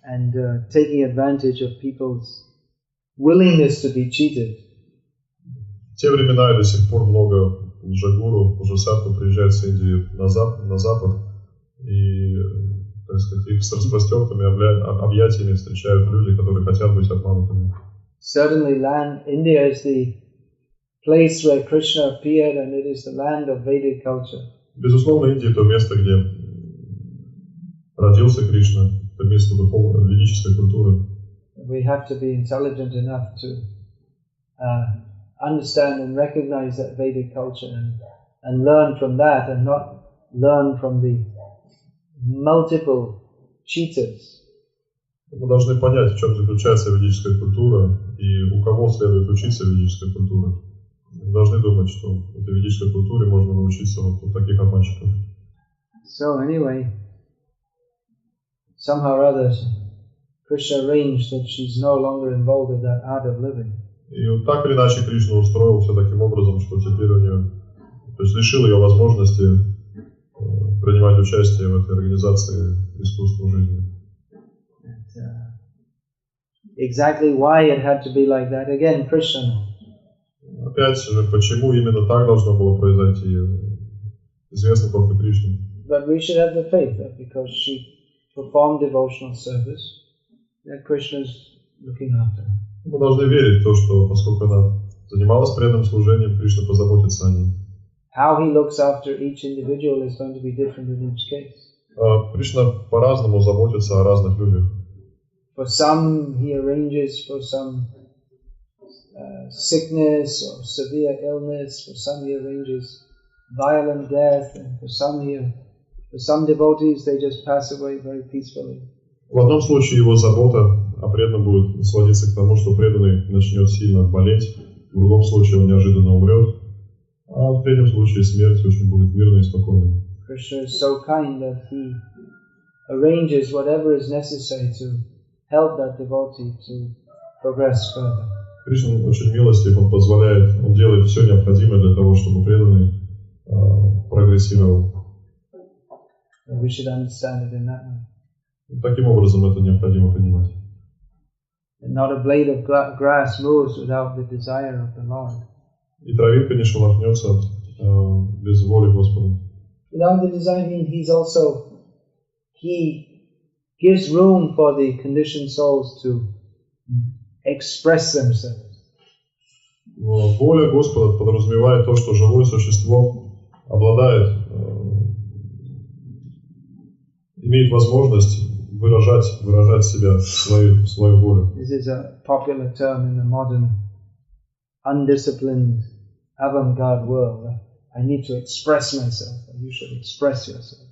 and taking advantage of people's willingness to be cheated. В те времена и до сих пор много лжегуру, лжесаттву приезжают с Индии на Запад и, так сказать, их с распростертыми объятиями встречают люди, которые хотят быть обманутыми. Certainly, India is the place where Krishna appeared, and it is the land of Vedic culture. Безусловно, Индия – то место, где родился Кришна, это место духовной, ведической культуры. We have to be intelligent enough to understand and recognize that Vedic culture and learn from that, and not learn from the multiple cheaters. Мы должны понять, в чем заключается ведическая культура и у кого следует учиться ведической культуре. Мы должны думать, что в этой ведической культуре можно научиться вот у таких обманщиков. So anyway, somehow or other, Krishna arranged that she's no longer involved in that art of living. И вот так или иначе Кришна устроил все таким образом, что теперь у нее, то есть лишил ее возможности принимать участие в этой организации искусства жизни. Exactly why it had to be like that, again, Krishna knows. Опять же, почему именно так должно было произойти, известно только Кришне. But we should have the faith that because she performed devotional service, that Krishna is looking after her. Мы должны верить в то, что поскольку она занималась преданным служением, Кришна позаботится о ней. How he looks after each individual is going to be different in each case. Кришна по-разному заботится о разных людях. For some, he arranges for some sickness or severe illness. For some, he arranges violent death, and for some devotees, they just pass away very peacefully. В одном случае его забота о преданном будет сводиться к тому, что преданный начнет сильно болеть, в другом случае он неожиданно умрет, а в третьем случае смерть очень будет мирной и спокойной. Krishna is so kind that he arranges whatever is necessary to help that devotee to progress further. Кришна очень милостив, он позволяет, он делает все необходимое для того, чтобы преданный прогрессировал. We should understand it in that way. Таким образом это необходимо понимать. And not a blade of grass moves without the desire of the Lord. И травинка не шелохнется без воли Господа. Without the desire, He gives room for the conditioned souls to express themselves. Воля Господа подразумевает то, что живое существо обладает, имеет возможность выражать себя, свою волю. This is a popular term in the modern, undisciplined, avant-garde world. I need to express myself. You should express yourself.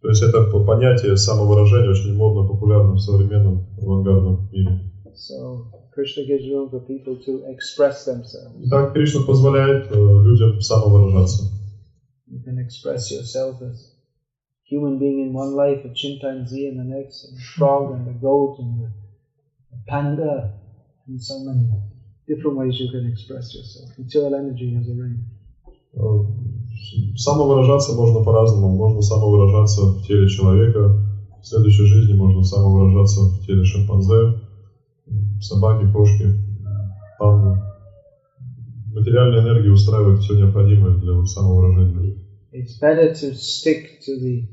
То есть это понятие самовыражения очень модно, популярно в современном авангардном мире. So Krishna gives room for people to express themselves. Итак, Кришна позволяет людям самовыражаться. You can express yourself as human being in one life, a chimpanzee in the next, and a frog and a goat and a panda, and so many different ways you can express yourself. Material energy has a range. Самовыражаться можно по-разному. Можно самовыражаться в теле человека, в следующей жизни можно самовыражаться в теле шимпанзе, собаки, кошки, панды. Материальная энергия устраивает все необходимое для самовыражения. It's better to stick to the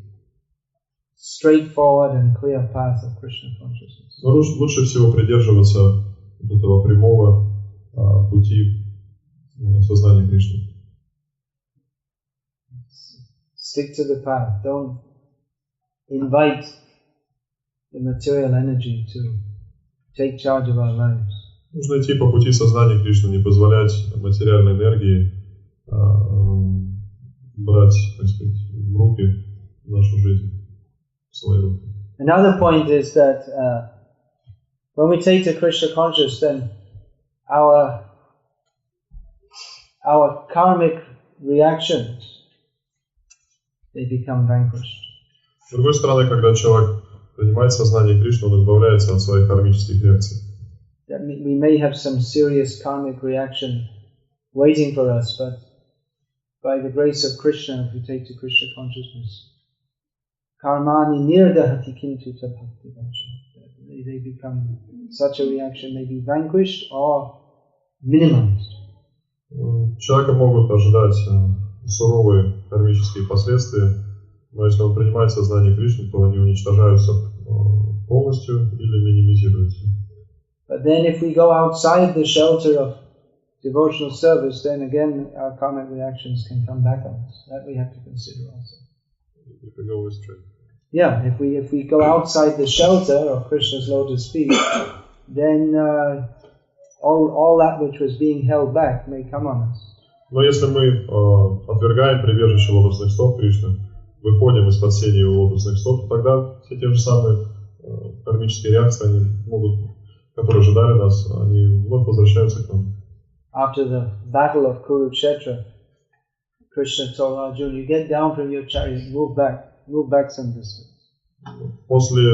straightforward and clear path of Krishna consciousness. Но лучше всего придерживаться этого прямого пути сознания Кришны. Stick to the path. Don't invite the material energy to take charge of our lives. Нужно идти по пути сознания Кришны, не позволять материальной энергии брать, так сказать, в руки нашу жизнь, в свои руки. Another point is that when we take to Krishna conscious, then our karmic reactions, they become vanquished. С другой стороны, когда человек принимает сознание Кришны, он избавляется от своих кармических реакций. That we may have some serious karmic reaction waiting for us, but by the grace of Krishna, if we take to Krishna consciousness, karmani nirdahati kintu tabhakti vacha. They become, such a reaction may be vanquished or minimized. Человека могут ожидать суровые кармические последствия, но если он принимает сознание Кришны, то они уничтожаются полностью или минимизируются. But then if we go outside the shelter of devotional service, then again our karmic reactions can come back on us. That we have to consider also. If we go astray. Yeah, if we go outside the shelter of Krishna's lotus feet, then all that which was being held back may come on us. Но если мы отвергаем прибежище лотосных стоп Кришны, выходим из-под сени его лотосных стоп, то тогда все те же самые кармические реакции, они могут, которые ожидали нас, они вновь возвращаются к нам. After the battle of Kurukshetra, Krishna told Arjuna, you get down from your chariot, move back some distance. После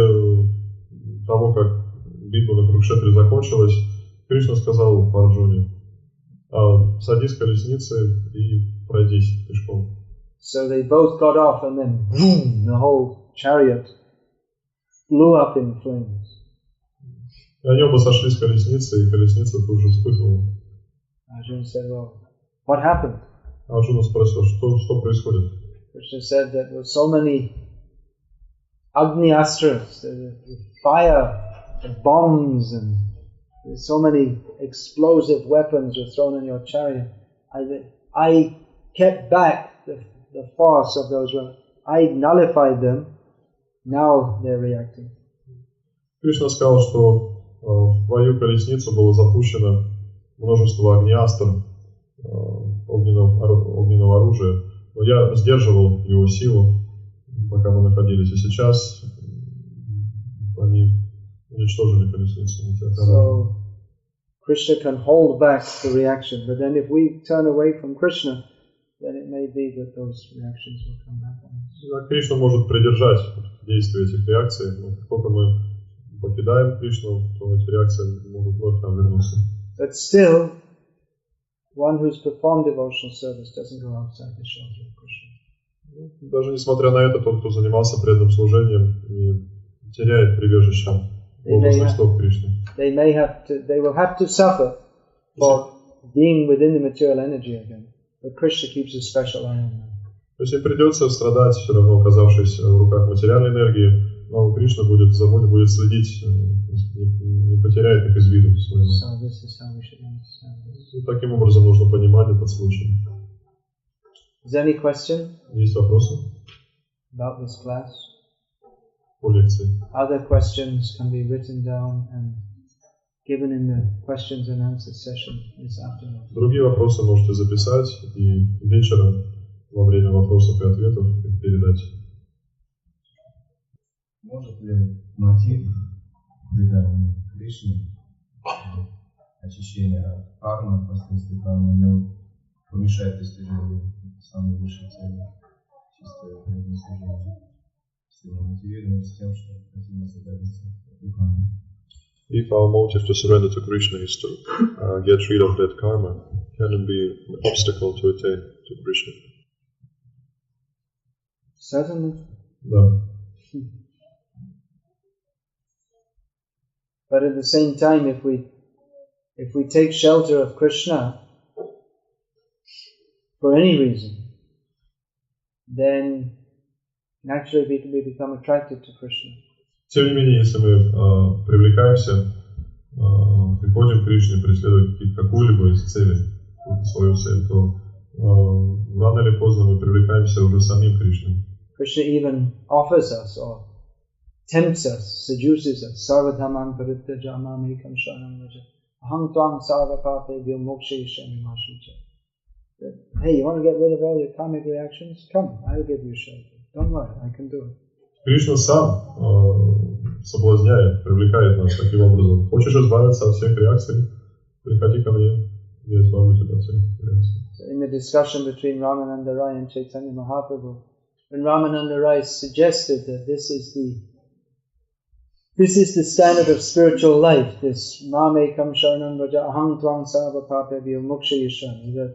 того, как битва на Курукшетре закончилась, Кришна сказал Арджуне: садись в колесницы и пройдись пешком. So they both got off, and then boom, the whole chariot blew up in flames. И они оба сошли с колесницы, и колесница тут же вспыхнула. Arjuna said, well, what happened? Арджуна спросил, что происходит? Krishna said that there were so many Agni Astras, the fire, the bombs, and so many explosive weapons were thrown in your chariot. I kept back the force of those weapons. I nullified them. Now they're reacting. Кришна сказал, что в твою колесницу было запущено множество огнеастр, огненного оружия, но я сдерживал его силу, пока мы находились, и сейчас они уничтожили колесницу. So Krishna can hold back the reaction, but then if we turn away from Krishna, then it may be that those reactions will come back on us. Кришна может придержать действие этих реакций, но как только мы покидаем Кришну, то эти реакции могут вновь к нам вернуться. But still, one who's performed devotional service doesn't go outside the shelter of Krishna. Даже несмотря на это, тот, кто занимался преданным служением, не теряет прибежище в областных стоп Кришны. They will have to suffer for being within the material energy again. But Krishna keeps a special eye on them. То есть им придется страдать, все равно оказавшись в руках материальной энергии, но Кришна будет следить, не потеряет их из виду своего. So this is how we should understand this. И таким образом нужно понимать этот случай. Is there any question? Есть вопросы About this class? по лекции? Other questions can be written down and given in the questions and answers session this afternoon. Другие вопросы можете записать и вечером во время вопросов и ответов их передать. Может ли мотив предания Кришне, очищение от кармы, последствий кармы, помешать достижению самой высшей цели, чистое преданное служение, если мы мотивируем с тем, что хотим освободиться от кармы? If our motive to surrender to Krishna is to get rid of that karma, can it be an obstacle to attain to Krishna? Certainly. Да. But at the same time, if we take shelter of Krishna for any reason, then naturally we become attracted to Krishna. Тем не менее, если мы привлекаемся, приходим к Кришне, преследуя какую-либо из целей, свою цель, то рано или поздно мы привлекаемся уже самим Кришной. Krishna even offers us or tempts us, seduces us. Sarvadhamam parityaja mamekam sharanam vraja. Aham tvam sarvapapebhyo mokshayishyami ma shucha. Hey, you want to get rid of all your karmic reactions? Come, I'll give you shelter. Don't worry, I can do it. Кришна сам соблазняет, привлекает нас таким образом. Хочешь избавиться от всех реакций? Приходи ко мне, я избавлю тебя от всех реакций. So in the discussion between Ramananda Rai and Chaitanya Mahaprabhu, when Ramananda Rai suggested that this is the standard of spiritual life, this Mamekam Sharanam Vraja Aham Tvam Sarva Papebhyo Mokshayishyami, that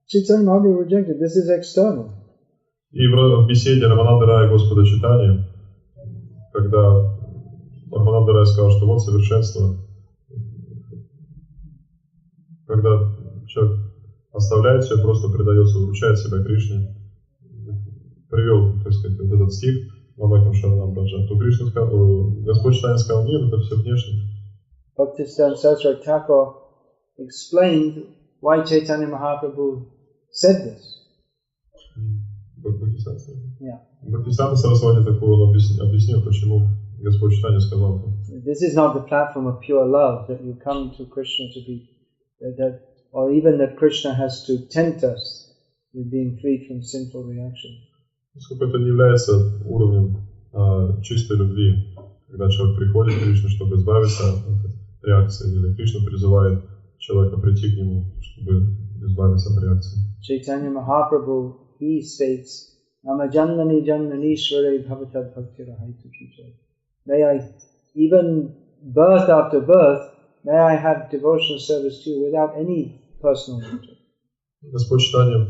Chaitanya Mahaprabhu rejected. This is external. И в беседе Рамананда Рая и Господа Чайтаньи, когда Рамананда Рай сказал, что вот совершенство, когда человек оставляет все, просто предается, вручает себя Кришне, привел, так сказать, вот этот стих Мамекам Шаранам Браджа, то Кришна сказал, Господь Чайтанья сказал, нет, это все внешне. Bhaktisiddhanta Saraswati Thakur explained why Chaitanya Mahaprabhu said this. Бхактисиддханта Сарасвати Тхакур объяснил, почему Господь Чайтанья сказал это. This is not the platform of pure love that you come to Krishna to be, or even that Krishna has to tempt us with being freed from sinful reaction. Поскольку это не является уровнем чистой любви, когда человек приходит к Кришне, чтобы избавиться от реакции, или Кришна призывает человека прийти к нему, чтобы избавиться от реакции. Chaitanya Mahaprabhu, he states, Mama Jannani Jannanishvare Bhavatad Bhaktirahaitu Kichai. May I, even birth after birth, may I have devotional service to you without any personal motive. Господь Чайтанья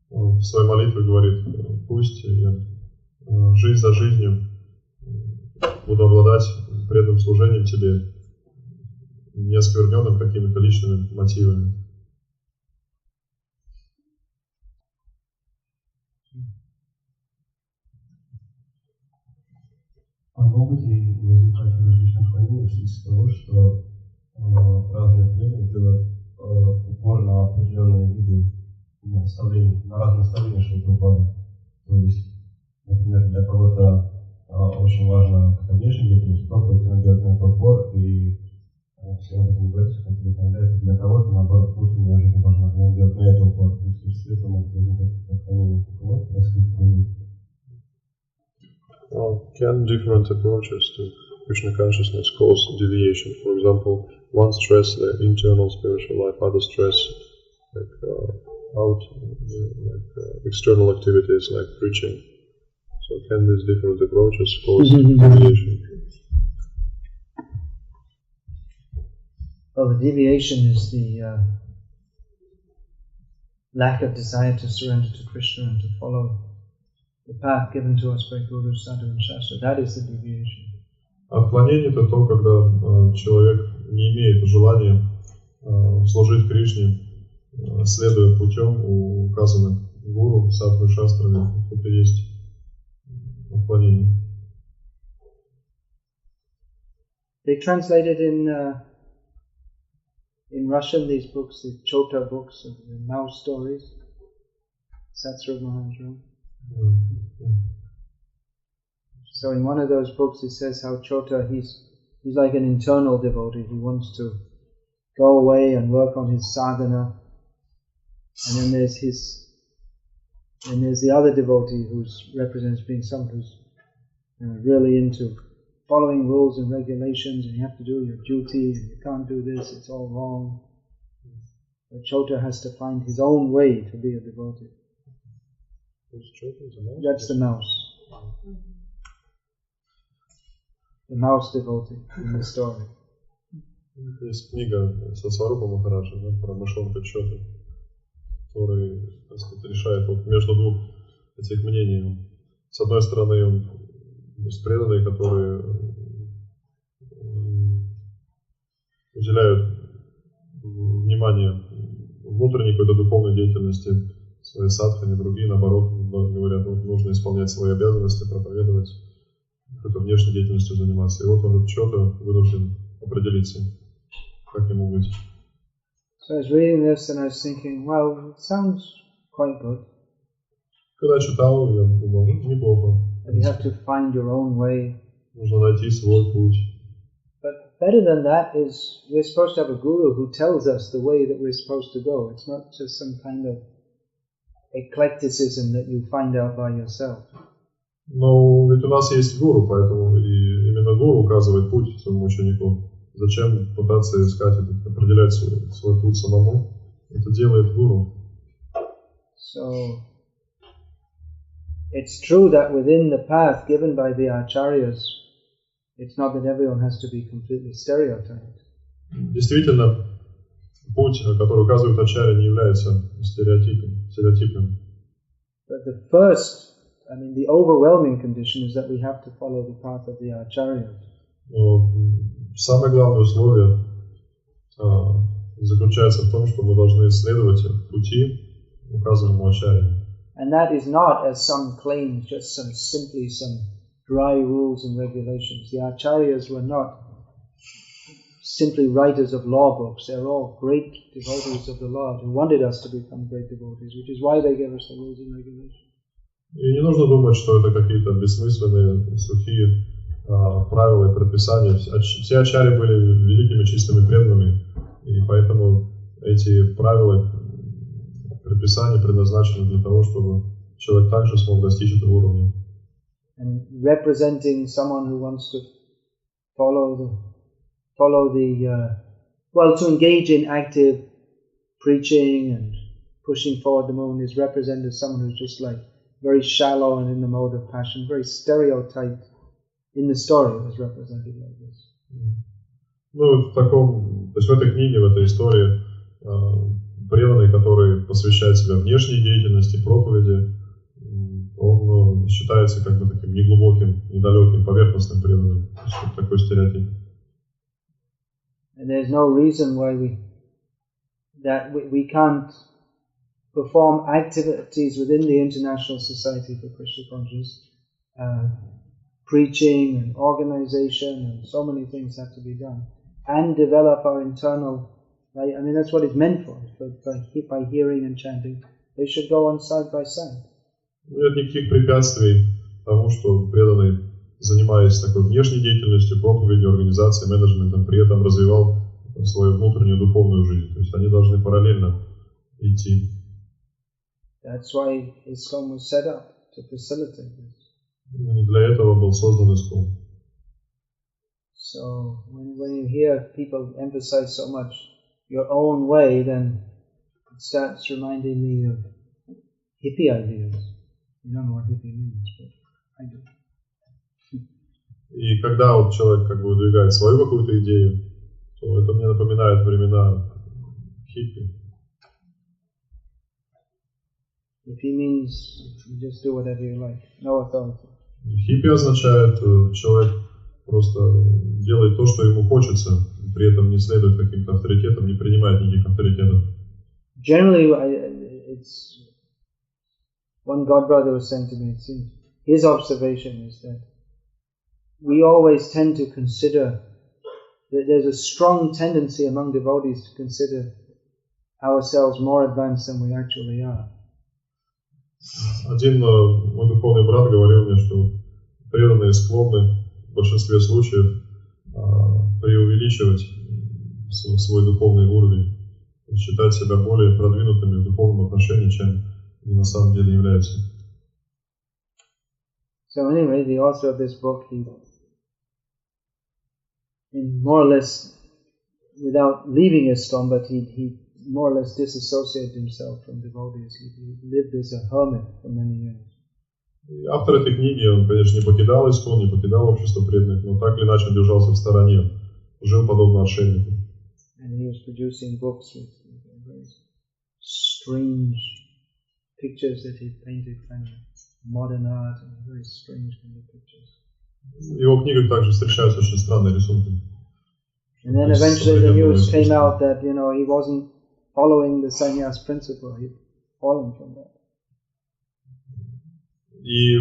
в своей молитве говорит, пусть я жизнь за жизнью буду обладать преданным служением Тебе, не оскверненным какими-то личными мотивами. А могут ли возникать различные отклонения из того, что разные преданные делают упор на определенные виды наставлений, на разные наставления Шилпрапады? То есть, например, для кого-то очень важно какая внешняя деятельность, проповедь, он делает на это упор, и все об этом говорят, как это понравится. Для кого-то, наоборот, внутренняя жизнь важна, и он делает на это упор. То есть, вследствие этого могут возникать отклонения. Может происходить? Well, can different approaches to Krishna consciousness cause deviation? For example, one stress the internal spiritual life, other stress external activities like preaching. So can these different approaches cause deviation? well, the deviation is the lack of desire to surrender to Krishna and to follow the path given to us by Guru, Sadhu and Shastra. That is the deviation. Отклонение – это то, когда человек не имеет желания служить Кришне, следуя путем, указанным Гуру, Садху и Шастрами. Это и есть отклонение. They translated in Russian these books, the Chota books, of the mouse stories. Satsura Maharaj wrote. So in one of those books it says how Chota, he's like an internal devotee. He wants to go away and work on his sadhana. And then there's the other devotee who represents being someone who's really into following rules and regulations, and you have to do your duty, and you can't do this, it's all wrong. But Chota has to find his own way to be a devotee. That's the mouse. The mouse devotee in the story. Есть книга Сварупа Махараджа, про мышонка Чота, который, так сказать, решает вот между двух этих мнений. С одной стороны, он есть преданные, которые уделяют внимание внутренней какой-то духовной деятельности, своей садхане, другие, наоборот, говорят, вот нужно исполнять свои обязанности, проповедовать, какой-то внешней деятельностью заниматься. И вот он Чота вынужден определиться, как ему быть. So I was reading this and I was thinking, well, it sounds quite good. Когда читал, я думал, неплохо. And you have to find your own way. Нужно найти свой путь. But better than that is we're supposed to have a guru who tells us the way that we're supposed to go. It's not just some kind of eclecticism that you find out by yourself. Но ведь у нас есть гуру, поэтому и именно гуру указывает путь своему ученику. Зачем пытаться искать, определять свой путь самому? Это делает гуру. So it's true that within the path given by the acharyas, it's not that everyone has to be completely stereotyped. Действительно, путь, который указывает ачарья, не является стереотипным. But the first, the overwhelming condition is that we have to follow the path of the acharyas. Но самое главное условие заключается в том, что мы должны следовать пути, указанному ачарье. And that is not, as some claim, just simply some dry rules and regulations. The acharyas were not simply writers of law books. They're all great devotees of the Lord who wanted us to become great devotees, which is why they gave us the rules and regulations. И не нужно думать, что это какие-то бессмысленные, сухие правила и предписания. Все ачарьи были великими чистыми преданными, и поэтому эти правила, предписания предназначены для того, чтобы человек также смог достичь этого уровня. And representing someone who wants to to engage in active preaching and pushing forward the movement is represented as someone who's just like very shallow and in the mode of passion, very stereotyped. In the story, it was represented like this. Ну, то есть в этой книге, в этой истории, преданный, который посвящает себя внешней деятельности, проповеди, он считается как бы таким неглубоким, недалеким, поверхностным преданным. То есть вот такой стереотип. And there's no reason why we can't perform activities within the International Society for Krishna Consciousness, preaching and organization, and so many things have to be done, and develop our internal, right? That's what it's meant for, by hearing and chanting. They should go on side by side. Нет никаких препятствий тому, что преданный, занимаясь такой внешней деятельностью, проповедью, организацией, менеджментом, при этом развивал свою внутреннюю духовную жизнь. То есть они должны параллельно идти. That's why ISKCON was set up, to facilitate this. Для этого был создан ISKCON. So when you hear people emphasize so much your own way, then it starts reminding me of hippie ideas. You don't know what hippie means, but I do. И когда вот человек как бы выдвигает свою какую-то идею, то это мне напоминает времена хиппи. If he means you just do whatever you like, no authority. Хиппи означает, человек просто делает то, что ему хочется, при этом не следует каким-то авторитетам, не принимает никаких авторитетов. Generally, it's one God brother was saying to me, his observation is that we always tend to consider that there's a strong tendency among devotees to consider ourselves more advanced than we actually are. Один мой духовный брат говорил мне, что преданные склонны в большинстве случаев преувеличивать свой духовный уровень, считать себя более продвинутыми в духовном отношении, чем они на самом деле являются. So anyway, the author of this book, he more or less, without leaving ISKCON, but he more or less disassociated himself from devotees. He lived as a hermit for many years. Автор этой книги, он, конечно, не покидал ISKCON, не покидал общество преданных, но так или иначе он держался в стороне, жил подобно отшельнику. And he was producing books with very strange pictures that he painted, kind of modern art and very strange kind of pictures. В его книгах также встречаются очень странные рисунки. And then eventually the news came out that, he wasn't following the sannyas principle, he'd fallen from that. И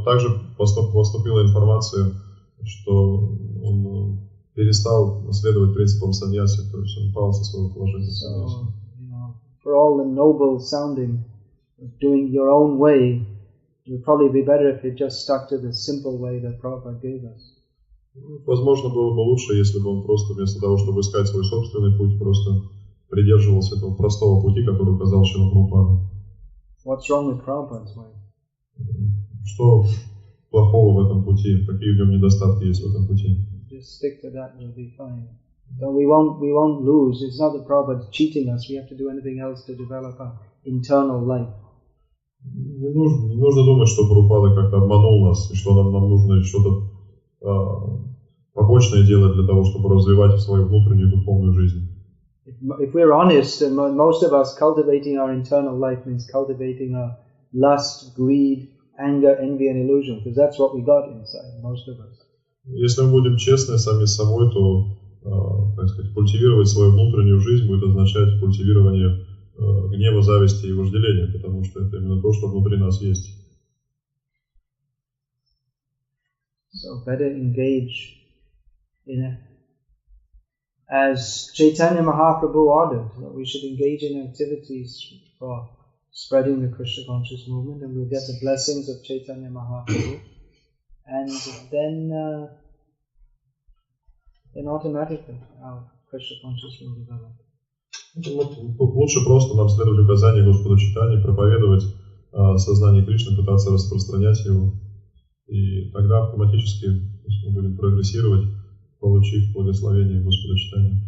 также поступила информация, что он перестал следовать принципам саньяси, то есть он пал со своего положения саньяси. So, for all the noble sounding of doing your own way, it would probably be better if you just stuck to the simple way that Prabhupada gave us. Возможно, было бы лучше, если бы он просто вместо того, чтобы искать свой собственный путь, просто придерживался этого простого пути, который указал Шрила Прабхупада. What's wrong with Prabhupada's way? Что плохого в этом пути? Какие в нем недостатки есть в этом пути? Just stick to that, we'll be fine. So we won't lose. It's not that Prabhupada cheating us. We have to do anything else to develop our internal life. Не нужно думать, что Прабхупада как-то обманул нас, и что нам нужно что-то побочное делать для того, чтобы развивать свою внутреннюю духовную жизнь. If we're honest, most of us cultivating our internal life means cultivating our lust, greed, anger, envy and illusion, because that's what we got inside, most of us. Если мы будем честны сами с собой, то, так сказать, культивировать свою внутреннюю жизнь будет означать культивирование гнева, зависти и вожделения, потому что это именно то, что внутри нас есть. So better engage in it. As Chaitanya Mahaprabhu ordered, that we should engage in activities for spreading the Krishna conscious movement, and we'll get the blessings of Chaitanya Mahaprabhu, and then automatically our Krishna conscious will develop. Лучше просто нам следовать указанию Господа Чайтаньи, проповедовать сознание Кришны, пытаться распространять его, и тогда автоматически мы будем прогрессировать, получив благословение Господа Чайтаньи.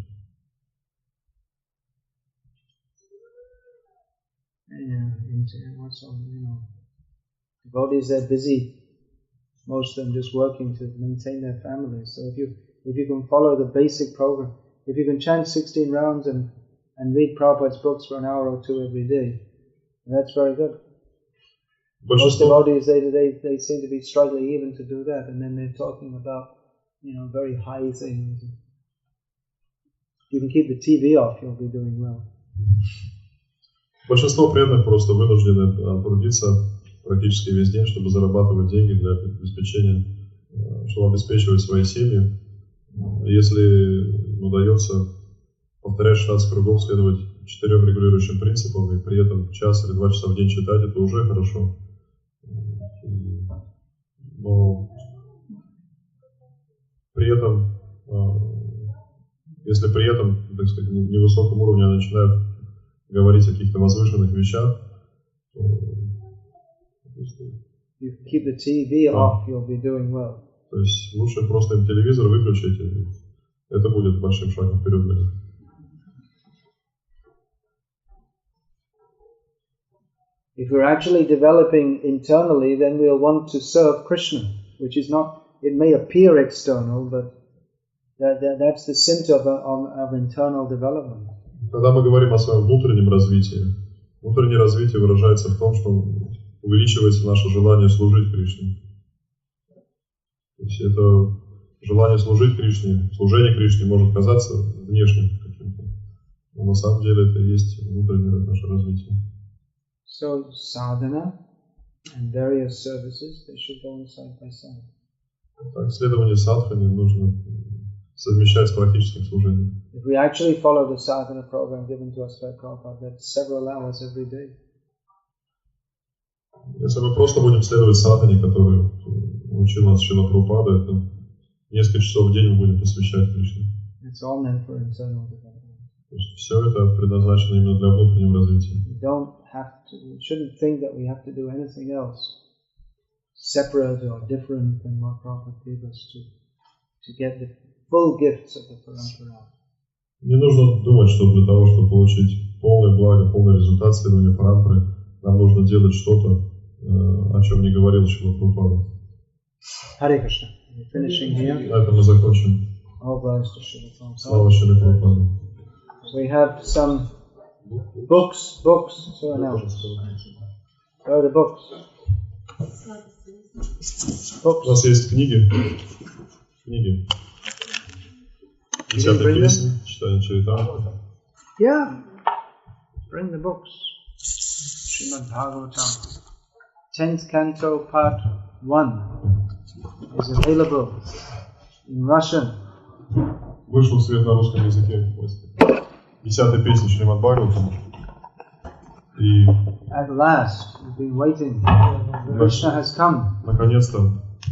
Devotees, they're busy, most of them just working to maintain their families. So if you can follow the basic program, if you can chant 16 rounds and read Prabhupada's books for an hour or two every day, that's very good. Most devotees, they seem to be struggling even to do that, and then they're talking about, very high things. If you can keep the TV off, you'll be doing well. Большинство преданных просто вынуждены трудиться практически весь день, чтобы зарабатывать деньги для обеспечения, чтобы обеспечивать свои семьи. Если удается повторять 16 кругов, следовать 4 регулирующим принципам и при этом час или 2 часа в день читать, это уже хорошо. Но при этом, если при этом, так сказать, на невысоком уровне начинают говорить о каких-то возвышенных вещах, то keep the TV off, you'll be doing well. То есть лучше просто им телевизор выключить, и это будет большим шагом вперед для них. If we're actually developing internally, then we'll want to serve Krishna, which is not, it may appear external, but That's the symptom of internal development. Когда мы говорим о своем внутреннем развитии, внутреннее развитие выражается в том, что увеличивается наше желание служить Кришне. То есть это желание служить Кришне, служение Кришне может казаться внешним каким-то, но на самом деле это и есть внутреннее наше развитие. So sadhana and various services, they should go on side by side. Так, следование садхане нужно совмещать с практическим служением. If we actually follow the sadhana program given to us by Prabhupada, that's several hours every day. Если мы просто будем следовать садхане, которую учил нас Шрила Прабхупада, это несколько часов в день мы будем посвящать Кришне. It's all meant for internal development. То есть все это предназначено именно для внутреннего развития. We shouldn't think that we have to do anything else separate or different than what Prabhupada gave us to get the full gifts of the parampara. Не нужно думать, что для того, чтобы получить полное благо, полный результат следования парампары, нам нужно делать что-то, о чем не говорил Шрила Прабхупада. Hare Krishna. We're finishing here. На этом мы закончим. All glories to Srila Prabhupada. Слава Шриле Прабхупаде. We have some books to announce. Where are the books? У нас есть книги. 10-я песня, читание Чаритамрити. Yeah. Bring the books. Srimad Bhagavatam. 10th Canto Part 1 is available in Russian. Вышел в свет на русском языке. 10-я песня Шримад Бхагаватам. И At last, we've been waiting. Krishna has come. наконец-то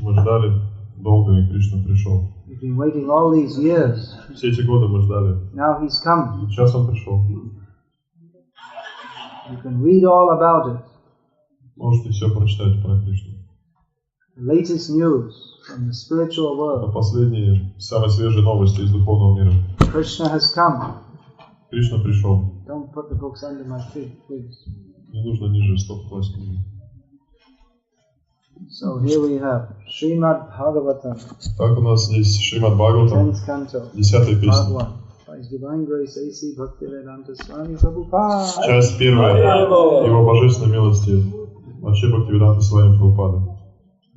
мы ждали долго, и Кришна пришел. We've been waiting all these years. Все эти годы мы ждали. Now he's come. И сейчас он пришел. You can read all about it. Можете все прочитать про Кришну. The latest news from the spiritual Это world. последние, самые свежие новости из духовного мира. Krishna has come. Кришна пришел. Don't put the books under my feet, please. Не нужно ниже стоп класть книги. So here we have Srimad Bhagavatam, Так у нас есть Шримад Бхагаватам, 10th Canto, 10-я Part песня. 1. By His Divine Grace, A.C. Bhaktivedanta Swami Prabhupada. Часть первая. Его божественной милости. Вообще Бхактивиданта Свами Прабхупада.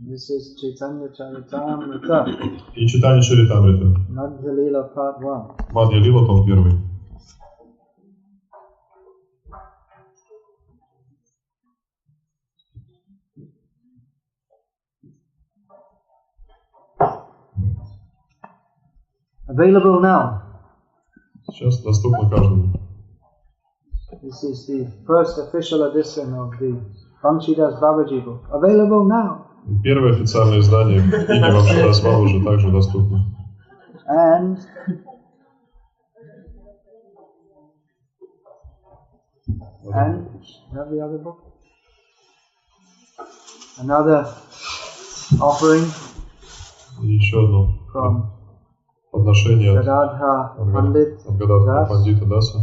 This is Chaitanya Charitamrita, И читание Чаритамрита. Madhya Lila Part 1. Мадья Лила, том 1. Available now. Сейчас доступно каждому. This is the first official edition of the Bhangshidas Babaji book. Available now. Первое официальное издание книги Бхактивиданта Свами уже также доступно. And you have the other book? Another offering И еще одно from подношение от Gadadha Pandit Гададха Das. Пандита Даса.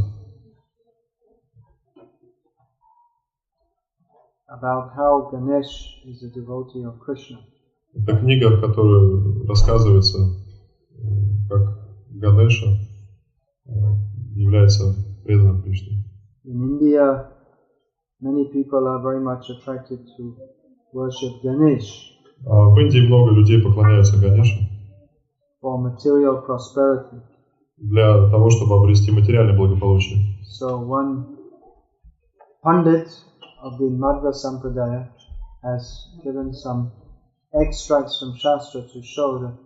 About how Ganesh is a devotee of Krishna. Это книга, в которой рассказывается, как Ганеша является преданным Кришне. In India, many people are very much attracted to worship Ganesh А в Индии много людей поклоняются Ганеше for material prosperity. для того, чтобы обрести материальное благополучие. So one Pandit of the Madhva Sampradaya has given some extracts from Shastra to show that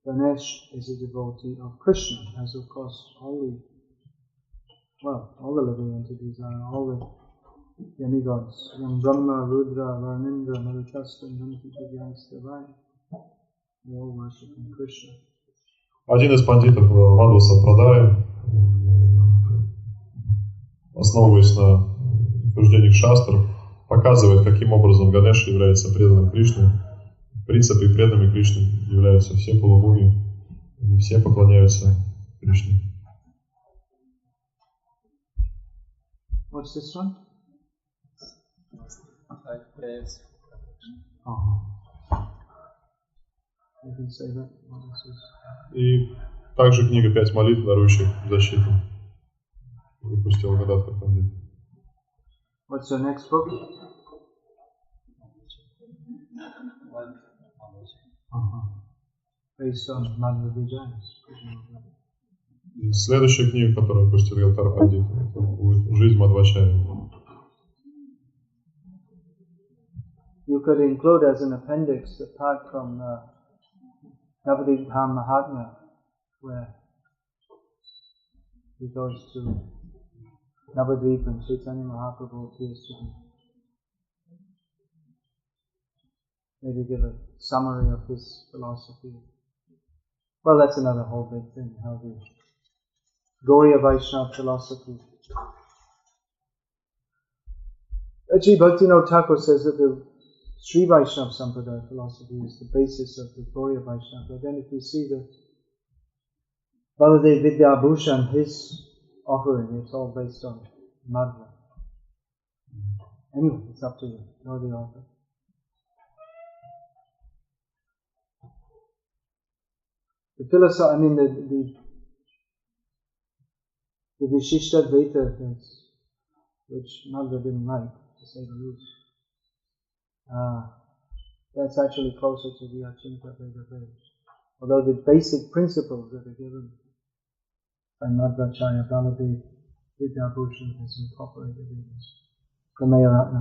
Ganesh is a devotee of Krishna, as of course all the living entities are, all the demigods, Yam Brahma, Rudra, Varnindra, Marikasta, Nanti, Divai, they all worship Krishna. Один из пандитов Мадхва Сампрадая, основываясь на утверждениях шастр, показывает, каким образом Ганеша является преданным Кришне. В принципе, преданными Кришне являются все полубоги, они все поклоняются Кришне. What's this one? You can say that. What this is. И Также книга «5 молитв, дарующих защиту». Выпустил Гададхар Пандит. What's your next book? Based on Naberezhnie. И следующая книга, которую выпустил Гададхар Пандит, это будет «Жизнь Мадхвачарьи». You could include as an appendix, apart from Naberezhnie Mahatmya, where he goes to Navadvip and Chaitanya Mahaprabhu appears to be. Maybe give a summary of his philosophy. Well, that's another whole big thing, how the Gauriya Vaishnava philosophy. Actually, Bhaktivinoda Thakur says that the Sri Vaishnava Sampradaya philosophy is the basis of the Gauriya Vaishnava. But then if you see that Baladev Vidyabhushan, his offering, it's all based on Madhva. Anyway, it's up to you. You're the author. The philosophy, I mean, the Vishishta-Dvaita things, which Madhva didn't like, to say the least. That's actually closer to the Achinta Veda. Although the basic principles that are given by Madhvacharya Baladev Vidyabhushan is incorporated in Prameya Ratna.